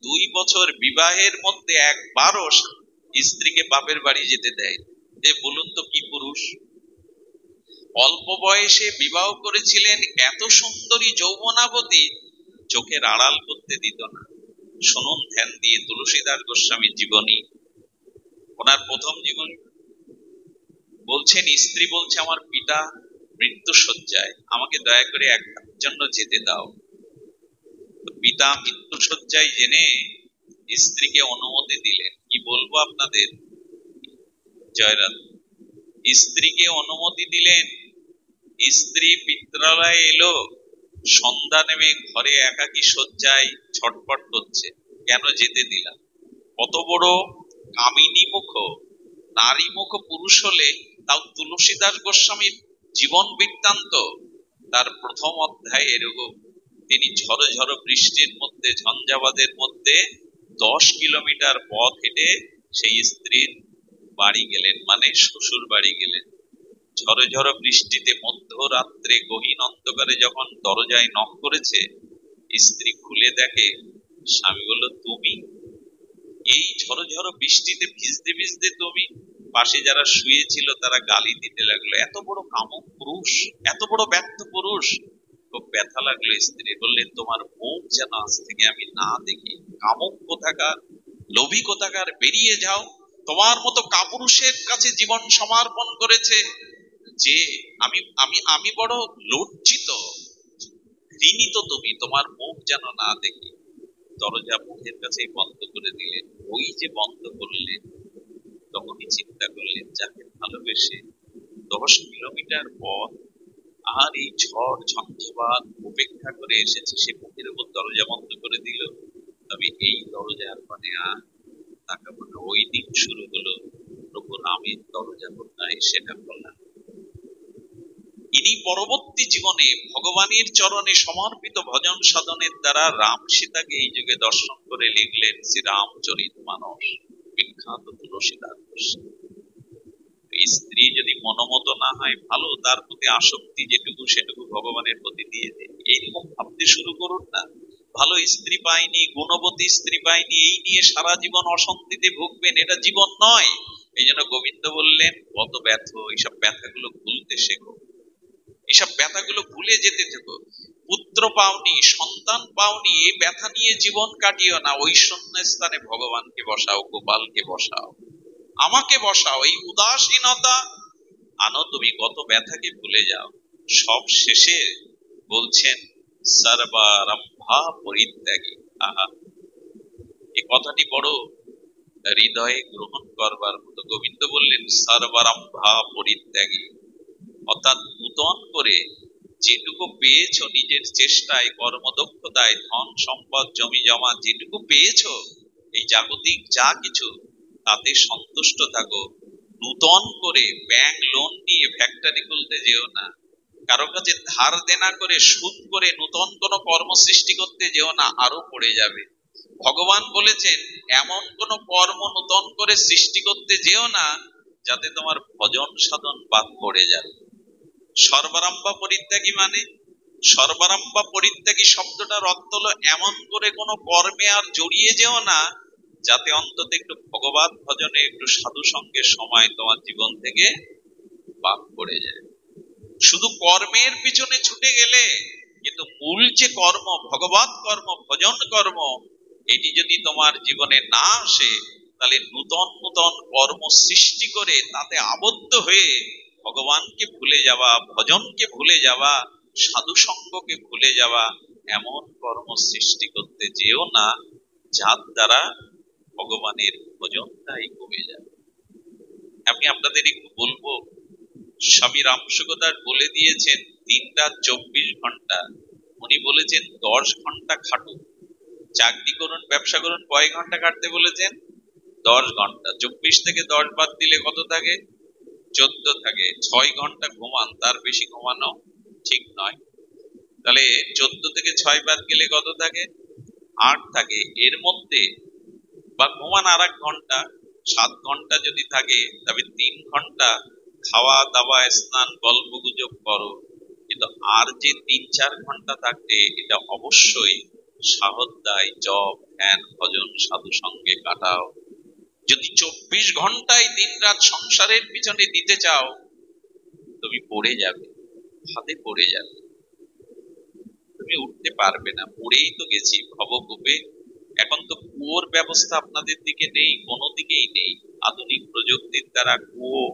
2 বছর বিবাহের মধ্যে একবারও স্ত্রীকে বাপের বাড়ি যেতে দেয়। বলুন তো কি পুরুষ! অল্প বয়সে বিবাহ করেছিলেন, এত সুন্দরী যৌবনাবতী, চোখের আড়াল করতে দিত না। শুনুন ধ্যান দিয়ে তুলসীদাস গোস্বামীর জীবনী, ওনার প্রথম জীবনী। বলছেন, স্ত্রী বলছে, আমার পিতা মৃত্যু শয্যায়, আমাকে দয়া করে একবার জন্য যেতে দাও। পিতা মৃত্যু শয্যায় জেনে স্ত্রীকে অনুমতি দিলেন। কি বলবো আপনাদের, জয়রাত, স্ত্রীকে অনুমতি দিলেন। স্ত্রী পিত্রালয়ে এলো, সন্ধ্যা নেমে ঘরে একাকী শয্যায় ছটফট করছে, কেন যেতে দিলাম? কত বড় কামিনী মুখ, নারী মুখ পুরুষ হলে তাও তুলসীদাস গোস্বামীর জীবন বৃত্তান্ত, তার প্রথম অধ্যায়ে এরকম। তিনি ঝড়ো ঝড়ো বৃষ্টির মধ্যে, ঝঞ্ঝাবাদের মধ্যে 10 কিলোমিটার পথ হেঁটে সেই স্ত্রীর বাড়ি গেলেন, মানে শ্বশুর বাড়ি গেলেন। ঝড়ো ঝড়ো বৃষ্টিতে মধ্যরাত্রে গহীন অন্ধকারে যখন দরজায় নক করেছে, স্ত্রী খুলে দেখে, স্বামী বলল, তুমি এই ঝড়ো ঝড়ো বৃষ্টিতে ভিজতে ভিজতে তুমি? পাশে যারা শুয়েছিল তারা গালি দিতে লাগলো, এত বড় কামুক পুরুষ, এত বড় ব্যর্থ পুরুষ। খুব ব্যথা লাগলো। স্ত্রী বললেন, তোমার মুখ যেন আজ থেকে আমি না দেখি। কামুক কোথাকার, লোভী কোথাকার, বেরিয়ে যাও। তোমার মতো কাপুরুষের কাছে জীবন সমর্পণ করেছে যে আমি আমি আমি বড় লজ্জিত, ঋণী তো তুমি, তোমার মুখ যেন না দেখি। দরজা মুখের কাছে বন্ধ করে দিলেন। ওই যে বন্ধ করলেন, তখনই চিন্তা করলেন, যাকে ভালোবেসে 10 কিলোমিটার পথ আর এই ঝড় ঝঞ্ঝাবাত উপেক্ষা করে এসেছে, সে মুখের উপর দরজা বন্ধ করে দিল, তবে এই দরজার মানে আর তাকাবো না। ওই দিন শুরু হলো প্রভু রামের দরজা কোথায় সেটা বলা। ইনি পরবর্তী জীবনে ভগবানের চরণে সমর্পিত ভজন সাধনের দ্বারা রাম সীতাকে এই যুগে দর্শন করে লিখলেন শ্রী রামচরিত মানস, বিখ্যাত তুলসীদাস। স্ত্রী যদি মনোমত না হয় ভালো, তার প্রতি আসক্তি যেটুকু সেটুকু ভগবানের প্রতি দিয়ে দেয়। এইরকম ভাবতে শুরু করুন না, ভালো স্ত্রী পাইনি, গুণবতী স্ত্রী পাইনি, এই নিয়ে সারা জীবন অশান্তিতে ভুগবেন, এটা জীবন নয়। এই জন্য গোবিন্দ বললেন, কত ব্যথা, এইসব ব্যথাগুলো ভুলতে শেখো, এইসব ব্যথাগুলো ভুলে যেতে থেকো। পুত্র পাওনি, সন্তান পাওনি, এই ব্যথা নিয়ে জীবন কাটিও না। ওই শূন্য স্থানে ভগবানকে বসাও, গোপালকে বসাও, আমাকে বসাও। এই উদাসীনতা আনো, তুমি কত ব্যথাকে ভুলে যাও। সব শেষে বলছেন সর্বারম্ভা পরিত্যাগী। আহা, এই কথাটি বড় হৃদয়ে গ্রহণ করবার মতো। গোবিন্দ বললেন সর্বারম্ভা পরিত্যাগী, অর্থাৎ নূতন করে যেটুকু পেয়েছ নিজের চেষ্টায়, কর্মদক্ষতায়, ধন সম্পদ, জমি জমা যেটুকু পেয়েছ, এই জাগতিক যা কিছু, তাতে সন্তুষ্ট থাকো। নূতন করে ব্যাংক লোন নিয়ে ফ্যাক্টরি খুলতে যেও না, কারো কাছে ধার দেনা করে সুদ করে নূতন কোনো কর্ম সৃষ্টি করতে যেও না, আরো পড়ে যাবে। ভগবান বলেছেন, এমন কোন কর্ম নূতন করে সৃষ্টি করতে যেও না যাতে তোমার ভজন সাধন বাদ পড়ে যাবে। সর্বারম্ভ পরিত্যাগী মানে সর্বারম্ভ পরিত্যাগী শব্দটার অর্থ হলো এমন করে কোনো কর্মে আর জড়িয়ে যেও না যাতে অন্তত একটু ভগবত ভজনে, একটু সাধু সঙ্গের সময় তোমার জীবন থেকে বাদ পড়ে যায়। শুধু কর্মের পিছনে ছুটে গেলে, কিন্তু মূল যে কর্ম, ভগবত কর্ম, ভজন কর্ম, এটি যদি তোমার জীবনে না আসে, তাহলে নূতন নূতন কর্ম সৃষ্টি করে তাতে আবদ্ধ হয়ে ভগবানকে ভুলে যাওয়া, ভজনকে ভুলে যাওয়া, সাধু সঙ্গকে ভুলে যাওয়া, এমন কর্ম সৃষ্টি করতে যেও না যার দ্বারা ভগবানের ভজনটাই কমে যাবে। আমি আপনাদের একটু বলবো, স্বামী রামসুখদাস বলে দিয়েছেন দিন রাত 24 ঘন্টা, উনি বলেছেন 10 ঘন্টা খাটুন, চাকরি করুন, ব্যবসা করুন। কয় ঘন্টা খাটতে বলেছেন? 10 ঘন্টা। 24 থেকে 10 বাদ দিলে কত থাকে? 14 থাকে। 6 ঘন্টা ঘুমান, তার বেশি ঘুমানো ঠিক নয়। তাহলে 14 থেকে 6 বাদ গেলে কত থাকে? 8 থাকে। এর মধ্যে বা ঘুমান আর 1 ঘন্টা, 7 ঘন্টা যদি থাকে, তবে 3 ঘন্টা খাওয়া দাওয়া, স্নান, গল্প গুজব করো। কিন্তু আর যে 3-4 ঘন্টা থাকে, এটা অবশ্যই সাধনায়, জপ, ধ্যান, ভজন, সাধু সঙ্গে কাটাও। যদি 24 ঘন্টায় দিন রাত সংসারের পিছনে দিতে চাও, তুমি পড়ে যাবে, হাতে পড়ে যাবে, তুমি উঠতে পারবে না। পড়েই তো গেছি ভবকূপে। এখন তো কুয়োর ব্যবস্থা আপনাদের দিকে নেই, কোনো দিকেই নেই। আধুনিক প্রযুক্তির দ্বারা কুয়ো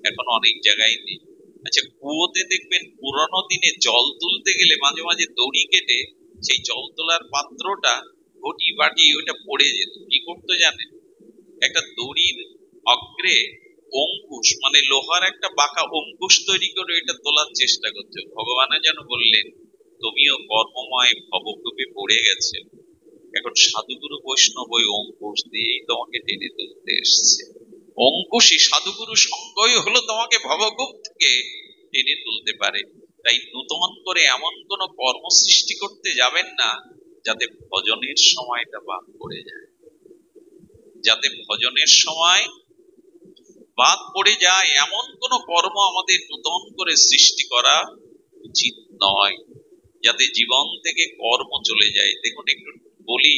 এখন অনেক জায়গায় নেই। আচ্ছা, কুয়োতে দেখবেন পুরনো দিনে জল তুলতে গেলে মাঝে মাঝে দড়ি কেটে সেই জল তোলার পাত্রটা, ঘটি বাটি, ওইটা পড়ে যেত। কি করতো জানেন? একটা দড়ির অগ্রে অঙ্কুশ, মানে লোহার একটা বাঁকা অঙ্কুশ তৈরি করে এটা তোলার চেষ্টা করছে। ভগবানের যেন বললেন, তুমিও কর্মময় ভবকূপে পড়ে গেছে, এখন সাধুগুরু বৈষ্ণব ওই অঙ্কুশ দিয়েই তোমাকে টেনে তুলতে এসছে। অঙ্কুশই, সাধুগুরু সঙ্গই হলো তোমাকে ভবকূপ থেকে টেনে তুলতে পারে। তাই নূতন করে এমন কোন কর্ম সৃষ্টি করতে যাবেন না যাতে ভজনের সময়টা বাদ পড়ে যায়, যাতে ভজনের সময় বাদ পড়ে যায়। এমন কোন কর্ম আমাদের নূতন করে সৃষ্টি করা উচিত নয়, যাতে জীবন থেকে কর্ম চলে যায়। দেখুন, একটু বলি,